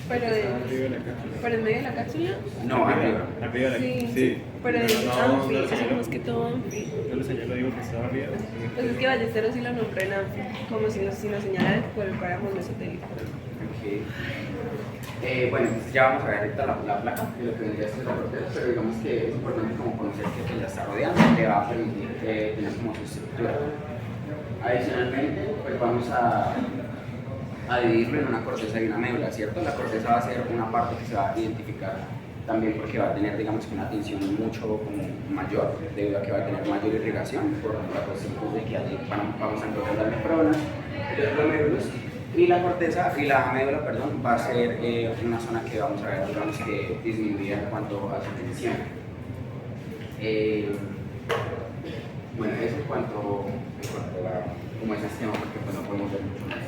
Pero en medio de la cápsula. No, arriba. Arriba de la cápsula. Sí. Pero en anfi, es más que todo anfi. Yo le señalo, digo que estaba arriba. Pues es que Ballesteros sí lo nombró en anfi, como si nos señalara por el páramo mesotelio. Okay. Bueno, ya vamos a ver ahorita la placa de lo que vendría a ser la corteza, pero digamos que es importante como conocer que la está rodeando, le va a permitir tener como su estructura. Adicionalmente, pues vamos a dividirlo en una corteza y una médula, ¿cierto? La corteza va a ser una parte que se va a identificar también porque va a tener, digamos, una tensión mucho como mayor, debido a que va a tener mayor irrigación, por la cuestión de que allí vamos a encontrar las nefronas, los glomérulos, y la corteza, y la médula, perdón, va a ser una zona que vamos a ver, digamos, que disminuye en cuanto a su tensión. Bueno, eso en cuanto a como ese sistema, porque pues no podemos ver mucho más.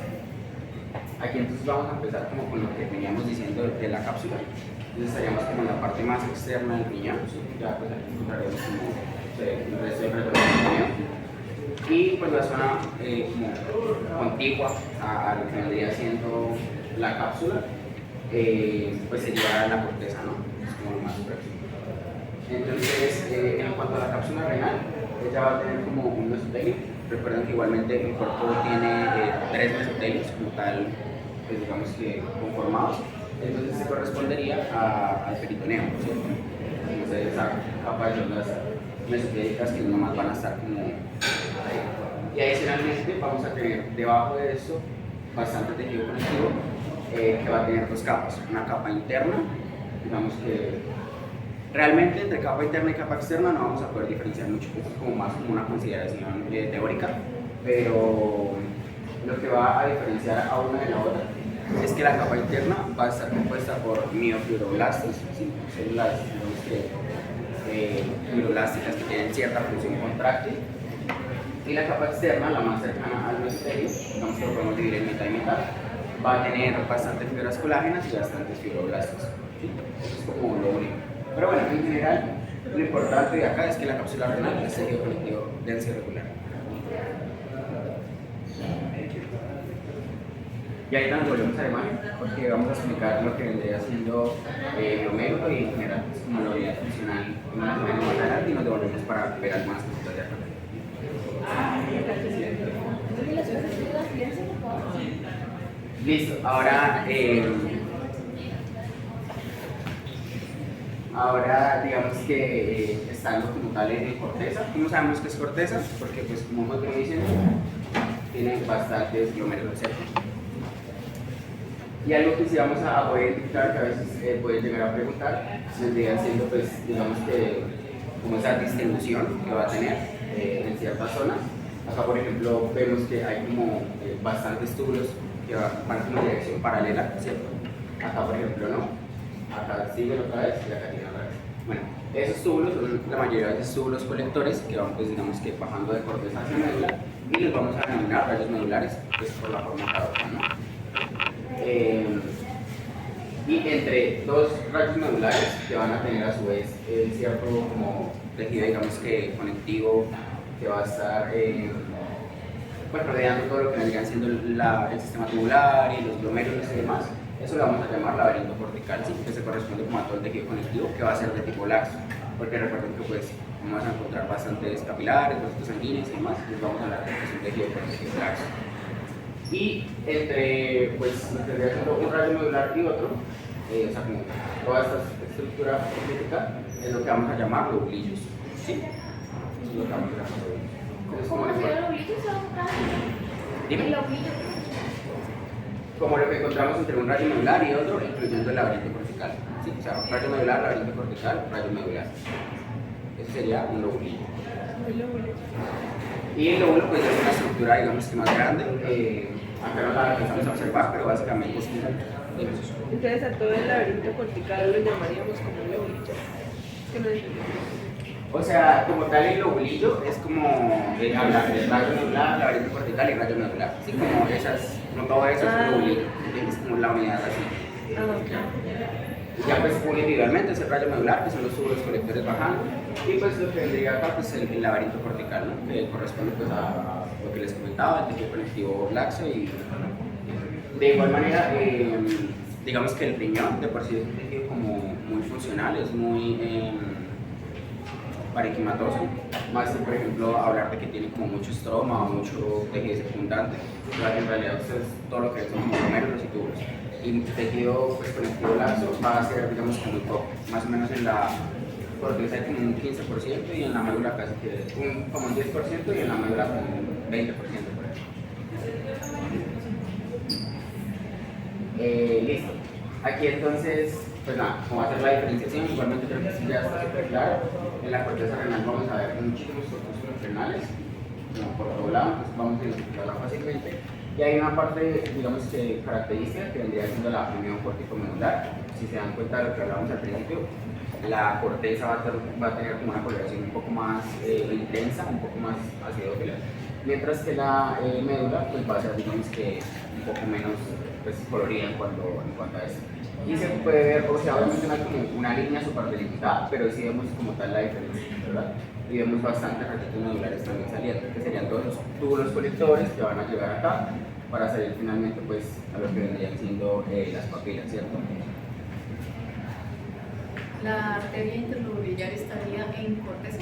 Aquí entonces vamos a empezar como con lo que veníamos diciendo de la cápsula. Entonces estaríamos como en la parte más externa del riñón, ya pues aquí encontraremos como el resto del riñón. Y pues la zona como contigua a lo que vendría siendo la cápsula, pues sería la corteza, ¿no? Es como lo más próximo. Entonces, en cuanto a la cápsula renal, ella va a tener como un mesotelio. Recuerden que igualmente el cuerpo tiene 3 mesotelios como tal, pues digamos que conformados. Entonces se correspondería al peritoneo, ¿cierto? Entonces esa capa de células mesotélicas que nomás van a estar como ahí. Y adicionalmente vamos a tener debajo de eso bastante tejido conectivo que va a tener 2 capas. Una capa interna, digamos que realmente entre capa interna y capa externa no vamos a poder diferenciar mucho, esto es como más como una consideración teórica, pero lo que va a diferenciar a una de la otra es que la capa interna va a estar compuesta por miofibroblastos, ¿sí? Células fibroblásticas que tienen cierta función contráctil, y la capa externa, la más cercana al mesotelio, digamos que lo podemos dividir en mitad y mitad, va a tener bastantes fibras colágenas y bastantes fibroblastos, ¿sí? Eso es como lo único. Pero bueno, en general, lo importante de acá es que la cápsula renal es tejido conectivo denso y regular. Y ahorita nos volvemos a la imagen porque vamos a explicar lo que vendría siendo glomérulo y en general pues, como la unidad funcional más adelante y nos devolvemos para ver algunas cositas de acá. Listo, ahora digamos que estando como tal en corteza. ¿Cómo sabemos que es corteza? Porque pues como hemos venido diciendo, tiene bastantes glomérulos, ¿cierto? Y algo que sí vamos a poder identificar, que a veces puede llegar a preguntar, vendría siendo pues digamos que como esa distribución que va a tener en ciertas zonas. Acá por ejemplo vemos que hay como bastantes túbulos que van como en dirección paralela, ¿cierto? Acá por ejemplo no. Acá sigue otra vez y acá tiene otra vez. Bueno, esos túbulos son la mayoría de esos túbulos colectores que van, pues digamos que bajando de corteza hacia médula y los vamos a denominar rayos medulares, pues por la forma que adoptan, ¿no? Y entre dos rayos medulares que van a tener a su vez cierto como tejido, digamos que conectivo, que va a estar pues, rodeando todo lo que vendrían siendo el sistema tubular y los glomérulos y demás. Eso lo vamos a llamar laberinto cortical, ¿sí? Que se corresponde como a todo el tejido conectivo que va a ser de tipo laxo, porque recuerden que pues vamos a encontrar bastantes capilares, vasos sanguíneos y demás, entonces vamos a hablar de que es un tejido conectivo laxo. Y entre pues lo que vendría siendo un rayo medular y otro, o sea, como toda esta estructura crítica es lo que vamos a llamar lobulillos, ¿sí? Eso es lo que vamos a llamar lobulillos. Entonces, ¿Cómo se llama el oblillo? Dime. El oblillo. Como lo que encontramos entre un rayo medular y otro, incluyendo el laberinto cortical. ¿Sí? O sea, rayo medular, laberinto cortical, rayo medular. Ese sería un lobulillo. Y el lóbulo pues es una estructura, digamos que más grande. Acá no la empezamos a observar, pero básicamente es un. Entonces a todo el laberinto cortical lo llamaríamos como un lobulillo. Que no entiendo. O sea, como tal el lobulillo es como hablar de rayo medular, laberinto cortical y rayo medular. Sí, como esas, no todo eso es un lobulillo, ¿entiendes? Como la unidad así. Y ya pues individualmente es el rayo medular, que son los túbulos colectores bajando, y pues lo que vendría acá pues el laberinto cortical, ¿no? Que corresponde pues a lo que les comentaba, el tejido conectivo laxo y de igual manera, digamos que el riñón de por sí es un tejido como muy funcional, es muy parenquimatoso, más que por ejemplo hablar de que tiene como mucho estroma o mucho tejido circundante, en realidad es todo lo que son como glomérulos y túbulos. Y tejido pues, conectivo laxo va a ser, digamos, como muy poco, más o menos en la corteza hay como un 15% y en la médula casi que como un 10% y en la médula como un 20% por ahí. Listo. Aquí entonces, pues nada, cómo hacer la diferenciación, igualmente creo que sí ya está súper claro. En la corteza renal vamos a ver muchísimos corpúsculos renales, como por todo lado, pues vamos a identificarla fácilmente. Y hay una parte, digamos, que característica que vendría siendo la unión cortico-medular. Si se dan cuenta de lo que hablábamos al principio, la corteza va a tener como una coloración un poco más intensa, un poco más acidófila, mientras que la médula pues, va a ser, digamos, que un poco menos pues, colorida en cuanto a eso. Y se puede ver, o sea, obviamente no hay como una línea súper delimitada, pero sí vemos como tal la diferencia, ¿verdad? Y vemos bastantes retitos medulares también saliendo, que serían todos los túbulos colectores que van a llegar acá para salir finalmente pues a lo que vendrían siendo las papilas, ¿cierto? ¿La arteria interlobular estaría en corteza?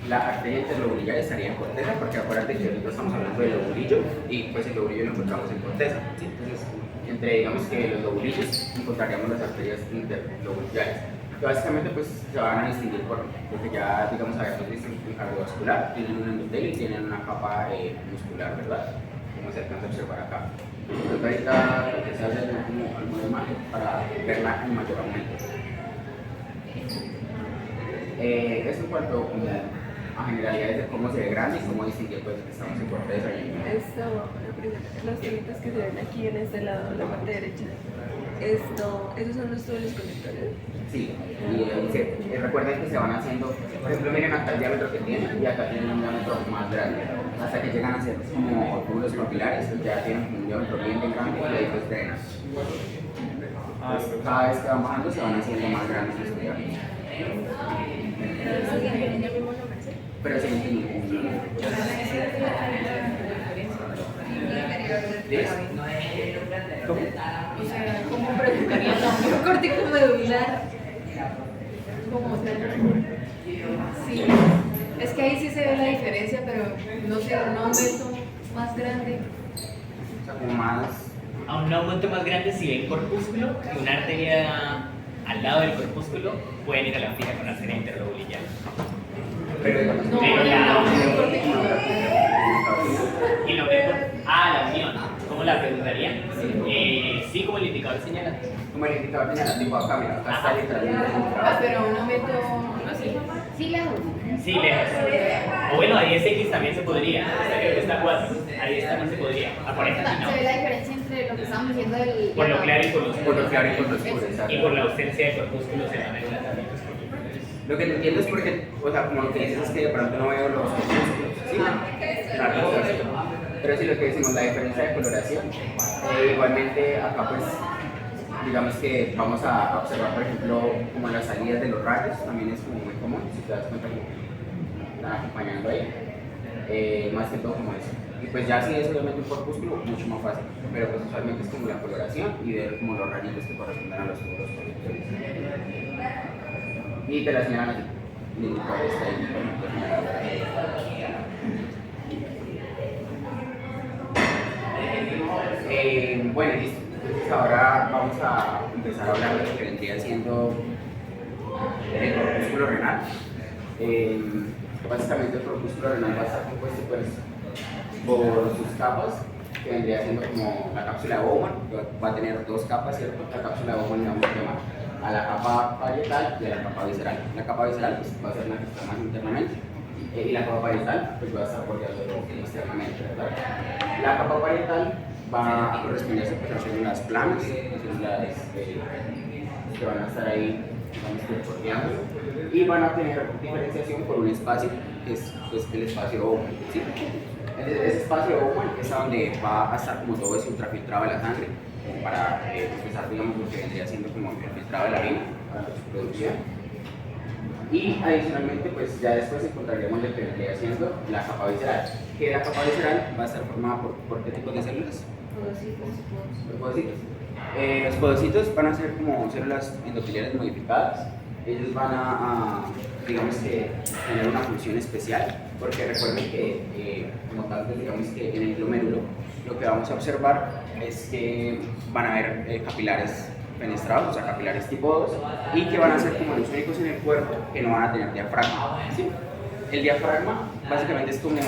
La arteria interlobular estaría en corteza porque acuérdate que ahorita estamos hablando del lobulillo y pues el lobulillo lo encontramos en corteza, ¿sí? Entonces, entre digamos que los lobulillos encontraríamos las arterias interlobulares. Que básicamente pues se van a distinguir porque ya digamos habíamos visto en cardiovascular, tienen un endotelio y tienen una capa muscular, ¿verdad? Como se alcanza a observar acá. Entonces ahorita lo que se hace es como algo de imagen para verla en mayor aumento. Eso en cuanto como a generalidades de cómo se ve grande y cómo distinguir pues que estamos en corteza y los tiritos que se ven aquí en este lado, en la parte derecha, ¿esos son los túbulos conectores? Sí, y recuerden que se van haciendo, por ejemplo, miren acá el diámetro que tienen y acá tienen un diámetro más grande, hasta que llegan a ser como túbulos capilares, que ya tienen un diámetro bien grande y ahí pues drenan. Pues, cada vez que van bajando se van haciendo más grandes esos diámetros. Pero sí, ¿Cómo? O sea, ¿cómo predicaría la unión cortico-medular? ¿Cómo? Sí, es que ahí sí se ve la diferencia, pero no sé, un aumento más grande. O sea, como más. A un aumento más grande si ven corpúsculo y una arteria al lado del corpúsculo pueden ir a la fija con arteria interlobular. Pero la unión la unión. ¿Cómo la preguntaría? Sí, como el indicador señala. Como el indicador señala, tipo acá, mira, acá está literalmente el indicador. Pero un aumento así. Sí, lejos. Sí, lejos. O bueno, a 10x también se podría. Está 4. A 10 también se podría. A 40 no. Se ve la diferencia entre lo que estamos diciendo del. Por lo claro y por lo oscuro. Por lo claro y por lo oscuro, exacto. Y por la ausencia de corpúsculos en la médula también. Lo que te entiendo es porque, o sea, como lo que dices es que de pronto no veo los músculos, ¿sí? Claro, pero sí lo que decimos, la diferencia de coloración, igualmente acá pues, digamos que vamos a observar, por ejemplo, como las salidas de los rayos, también es como muy común, si te das cuenta como que están acompañando ahí, más que todo como eso. Y pues ya si es obviamente un corpúsculo, mucho más fácil, pero pues usualmente es como la coloración y ver como los rayitos que corresponden a los tubos conductores. Y te la señalan así. Cuál está ahí, bueno, listo. Entonces ahora vamos a empezar a hablar de lo que vendría siendo el corpúsculo renal. Básicamente el corpúsculo renal va a estar compuesto pues, por sus capas, que vendría siendo como la cápsula de Bowman, que va a tener dos capas, ¿cierto? La cápsula de Bowman le vamos a llamar a la capa parietal y a la capa visceral. La capa visceral pues, va a ser la que está más internamente y la capa parietal pues, va a estar bordeando externamente, ¿verdad? La capa parietal va a corresponderse pues, a células planas, células que van a estar ahí, digamos, bordeando, y van a tener diferenciación por un espacio que es pues, el espacio Bowman, ¿sí? Ese espacio Bowman es a donde va a estar como todo ese ultrafiltrado de la sangre, como para expresar, digamos, lo que vendría siendo como el filtrado de la orina para su producción. Y adicionalmente, pues ya después encontraríamos lo que vendría siendo la capa visceral, que la capa visceral va a estar formada por ¿qué tipo de células? Los podocitos. Los podocitos van a ser como células endoteliales modificadas. Ellos van a digamos que, tener una función especial, porque recuerden que, como tal, pues, digamos que en el glomérulo lo que vamos a observar es que van a haber capilares fenestrados, o sea, capilares tipo 2, y que van a ser como los únicos en el cuerpo que no van a tener diafragma, ¿sí? El diafragma básicamente es como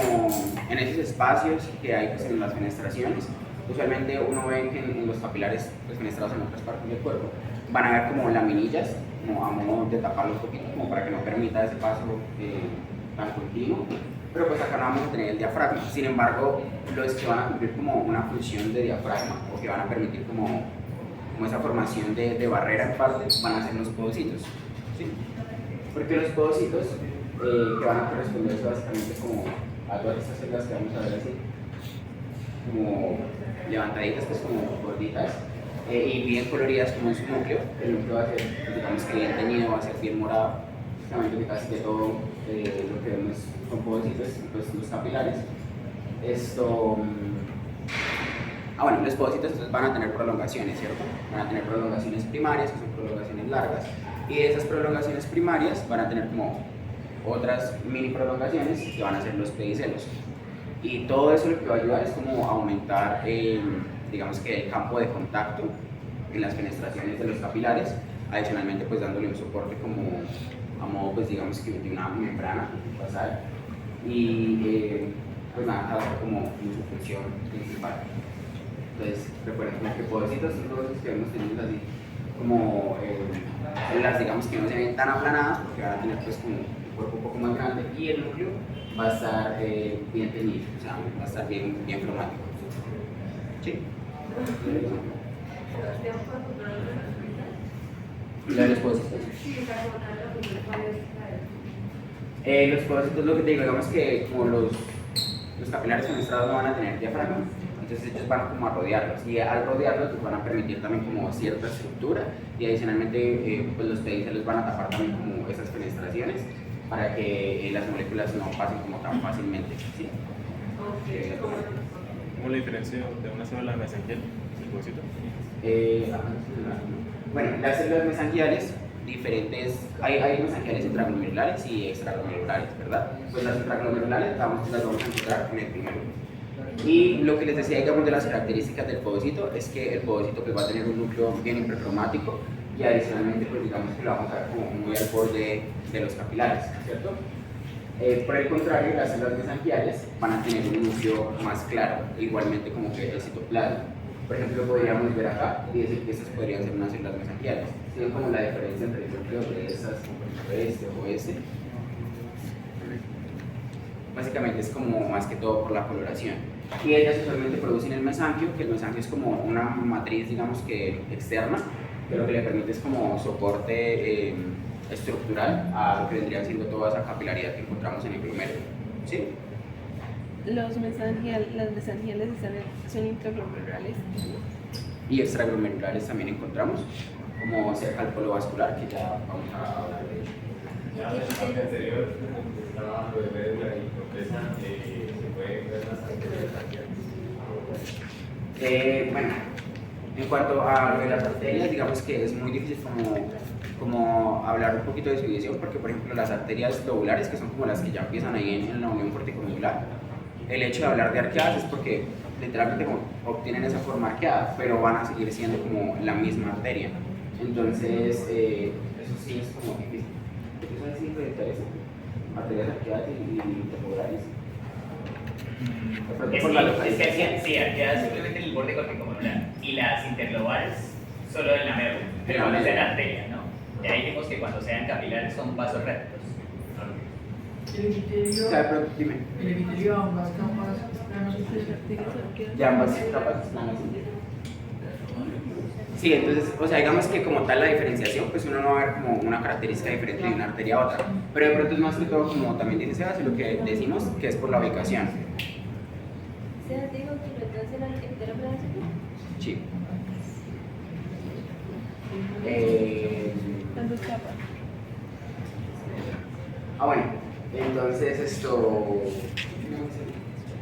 en esos espacios que hay pues, en las fenestraciones. Usualmente uno ve que en los capilares pues, fenestrados en otras partes del cuerpo van a haber como laminillas, como a modo de taparlo un poquito, como para que no permita ese paso tan continuo. Pero pues acá no vamos a tener el diafragma. Sin embargo, los que van a cumplir como una función de diafragma o que van a permitir como esa formación de barrera en parte, van a ser los podocitos, ¿sí? Porque los podocitos que van a corresponder básicamente como a todas estas células que vamos a ver así, como levantaditas, pues como gorditas, y bien coloridas como en su núcleo. El núcleo va a ser, digamos que bien teñido, va a ser bien morado, básicamente que casi que todo lo que vemos son podocitos, pues los capilares. Bueno, los podocitos entonces van a tener prolongaciones, ¿cierto? Van a tener prolongaciones primarias, que son prolongaciones largas, y de esas prolongaciones primarias van a tener como otras mini prolongaciones que van a ser los pedicelos. Y todo eso lo que va a ayudar es como aumentar, digamos que el campo de contacto en las fenestraciones de los capilares, adicionalmente pues dándole un soporte como a modo pues digamos que de una membrana basal, y pues nada, como su función principal. Entonces recuerden que podocitos son los que vemos teniendo así como células digamos que no se ven tan aplanadas porque van a tener pues como un cuerpo un poco más grande, y el núcleo va a estar bien teñido, o sea, va a estar bien cromático. ¿Sí? ¿La de los podocitos? Los podocitos, lo que te digo, digamos que como los capilares fenestrados no van a tener diafragma, entonces ellos van como a rodearlos, y al rodearlos pues van a permitir también como cierta estructura, y adicionalmente pues los pedicelos van a tapar también como esas fenestraciones para que las moléculas no pasen como tan fácilmente, ¿sí? ¿Cómo la diferencia de una célula mesangial, el podocito? Bueno, las células mesangiales diferentes, hay mesangiales intraglomerulares y extraglomerulares, ¿verdad? Pues las intraglomerulares las vamos a encontrar en el primero. Y lo que les decía, digamos, de las características del podocito es que el podocito pues, va a tener un núcleo bien hipercromático, y adicionalmente pues digamos que lo vamos a ver como muy al borde de los capilares, ¿cierto? Por el contrario, las células mesangiales van a tener un núcleo más claro, igualmente como que el citoplasma. Por ejemplo, podríamos ver acá y decir que estas podrían ser unas células mesangiales. ¿Tienen como la diferencia entre el núcleo de estas, como por ejemplo este o este? Básicamente es como más que todo por la coloración. Y ellas usualmente producen el mesangio, que el mesangio es como una matriz, digamos que externa, que lo que le permite es como soporte estructural a lo que vendría siendo toda esa capilaridad que encontramos en el glomérulo. ¿Sí? Las mesangiales son intraglomerulares. Y extraglomerulares también encontramos, como cerca al polo vascular, que ya vamos a hablar de ello. Ya en la parte anterior, estaba hablando de médula y corteza, se pueden ver las arterias aquí. Bueno, en cuanto a lo de las arterias, digamos que es muy difícil como hablar un poquito de su división, porque por ejemplo las arterias lobulares, que son como las que ya empiezan ahí en la unión corticomedular, el hecho de hablar de arqueadas es porque literalmente como obtienen esa forma arqueada, pero van a seguir siendo como la misma arteria. Entonces, eso sí es como difícil. ¿Qué son diciendo de interés? Arterias arqueadas y interlobulares. Es que sí, arqueadas simplemente en el borde corticomedular y las interlobales solo en la médula, pero cuando sean arterias, ¿no? Ya dijimos que cuando sean capilares son vasos rectos. O sea, pero dime. El epitelio ambas capas planas. Ya ambas capas planas. Sí, entonces, o sea, digamos que como tal la diferenciación, pues uno no va a ver como una característica diferente de una arteria a otra. Pero de pronto es más que todo, como también dice Sebas, lo que decimos, que es por la ubicación. ¿Sebas dijo que entonces era el epitelio plano? Sí. ¿Cuántas capas? Bueno, entonces esto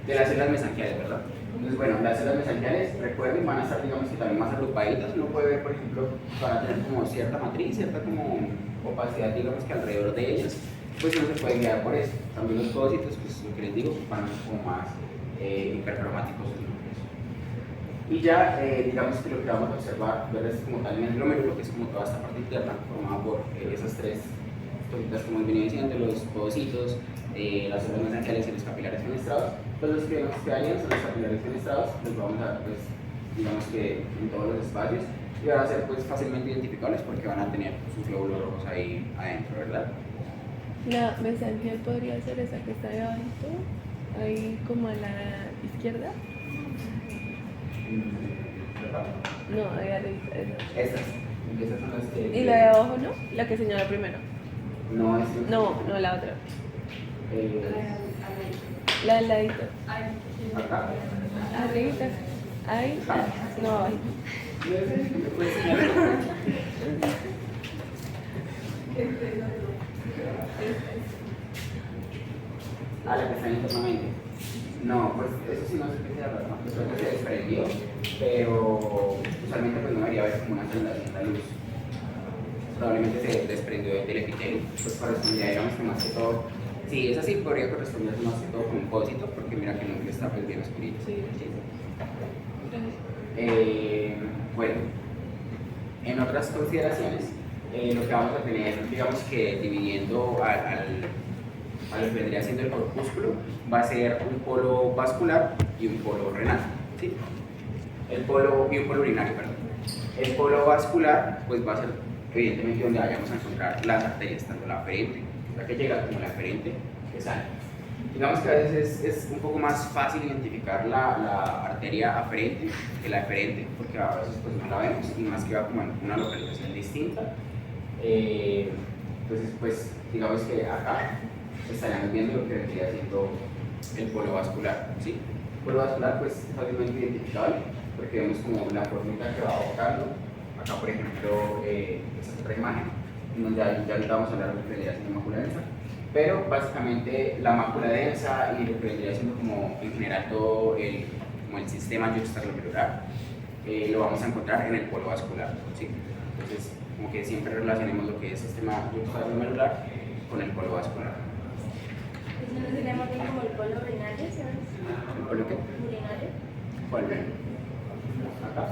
de las células mesangiales, ¿verdad? Entonces, bueno, las células mesangiales, recuerden, van a estar, digamos que también más agrupaditas. Uno puede ver, por ejemplo, van a tener como cierta matriz, cierta como opacidad, digamos que alrededor de ellas, pues uno se puede guiar por eso. También los codocitos, pues lo que les digo, van a ser como más hipercromáticos. Y ya, digamos que lo que vamos a observar, ver es como tal en el glomérulo, que es como toda esta parte interna, formada por esas tres cositas, como venía diciendo, los podocitos, las células mesangiales y los capilares fenestrados. Pues los que nos quedarían son los capilares fenestrados, los vamos a ver, pues, digamos que en todos los espacios, y van a ser pues fácilmente identificables porque van a tener sus glóbulos rojos ahí adentro, ¿verdad? La mesangial podría ser esa que está ahí abajito, ahí como a la izquierda. No, ahí arriba. Esas son las que... ¿Y la de abajo no? La que señala primero. No, es... No, la otra. La del ladito. Acá. Arribita. Ahí. No, ahí. La que está internamente. No, pues eso sí no sé qué sea, ¿no? Creo que se desprendió, pero usualmente pues no debería haber como una sensación de luz. Probablemente se desprendió del epitelio, pues correspondía, digamos que más que todo, sí, esa sí podría corresponder más que todo con un codocito, porque mira que el núcleo está pues bien oscurito. Sí. Bueno, en otras consideraciones, lo que vamos a tener, digamos que dividiendo a lo que vendría siendo el corpúsculo, va a ser un polo vascular y un polo renal, ¿sí? Y un polo urinario, perdón. El polo vascular, pues va a ser evidentemente donde vayamos a encontrar las arterias, tanto la aferente, la que llega, como la aferente que sale. Digamos que a veces es un poco más fácil identificar la arteria aferente que la eferente, porque a veces pues no la vemos, y más que va como en una localización distinta. Entonces, pues digamos que acá estaríamos viendo lo que vendría siendo el polo vascular, ¿sí? El polo vascular pues es fácilmente identificable porque vemos como la formita que va buscando. Acá por ejemplo, esta otra imagen, donde ya ahorita vamos a hablar de lo que vendría siendo mácula densa, pero básicamente la mácula densa y lo que vendría siendo como en general todo el sistema yuxtaglomerular lo vamos a encontrar en el polo vascular, ¿sí? Entonces, como que siempre relacionemos lo que es sistema yuxtaglomerular con el polo vascular. ¿Eso no se llama como el polo urinario, sabes? ¿El polo qué? Urinario. ¿Cuál? ¿Acá?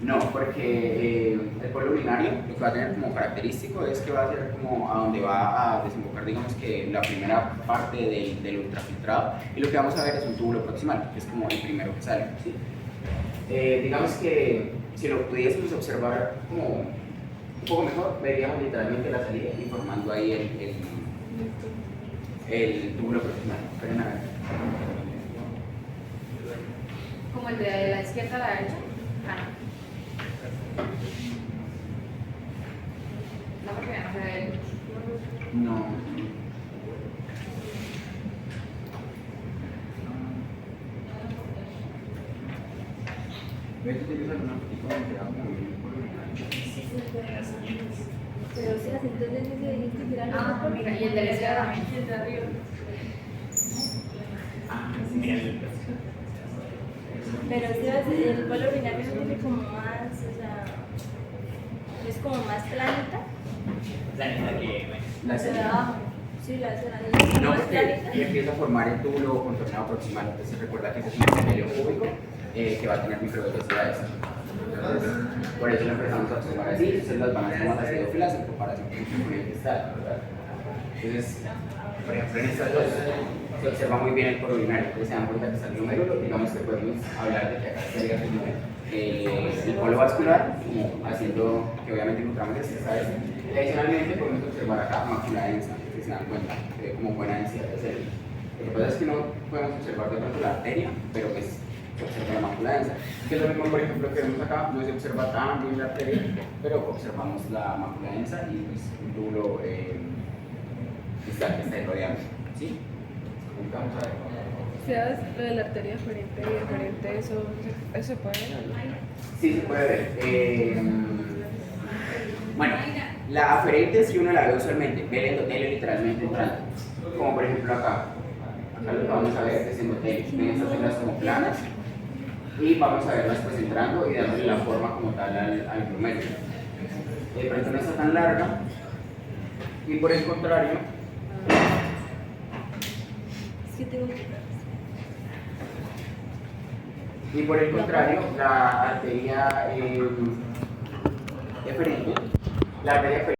No, porque el polo urinario lo que va a tener como característico es que va a ser como a donde va a desembocar, digamos que la primera parte del ultrafiltrado, y lo que vamos a ver es un túbulo proximal, que es como el primero que sale, ¿sí? Digamos que si lo pudiésemos observar como un poco mejor, veríamos literalmente la salida y formando ahí el túbulo proximal. Esperen a ver. Como el de la izquierda a la derecha. No, porque ya no se ve. en una foto me queda muy bien por Pero o sea, entonces ese dijiste que era el Ah, mira, y el de la izquierda también. El de arriba. Pero Sebas, el polo binario no tiene como más, o sea, es como más planita. Planeta que, bueno. la O sea, escena. abajo. Sí, la escena es No, más porque planita. y empieza a formar el túbulo contorneado proximal. Entonces recuerda que ese es un epitelio cúbico que va a tener microvelocidades. Entonces, por eso lo empezamos a observar así. Entonces las van a ser más acidófilas en comparación con el cristal, ¿verdad? Entonces, por ejemplo, en estas dos se observa muy bien el poro binario. Entonces se dan cuenta que está el número, digamos que podemos hablar de que acá sería como el polo vascular, como haciendo que obviamente encontramos esta vez. Y adicionalmente podemos observar acá mácula densa, que se dan cuenta, que ve como buena densidad de células. Lo que pasa es que no podemos observar de pronto la arteria, pero pues se observa la mácula densa. Que es lo mismo, por ejemplo, que vemos acá, no se observa tan bien la arteria, pero observamos la mácula densa y pues un túbulo que está ahí rodeando. ¿Sí? Vamos a ver. Sebas, lo de la arteria aferente y deferente, eso se puede ver, ¿o no? Sí, se puede ver. Bueno, la aferente si uno la ve usualmente, ve el endotelio literalmente entrando. Como por ejemplo acá. Acá lo que vamos a ver es endotelio. Ven estas células como planas. Y vamos a verlas pues entrando y dándole la forma como tal al glomérulo. De pronto no está tan larga. Y por el contrario, Es que tengo la arteria eferente, la arteria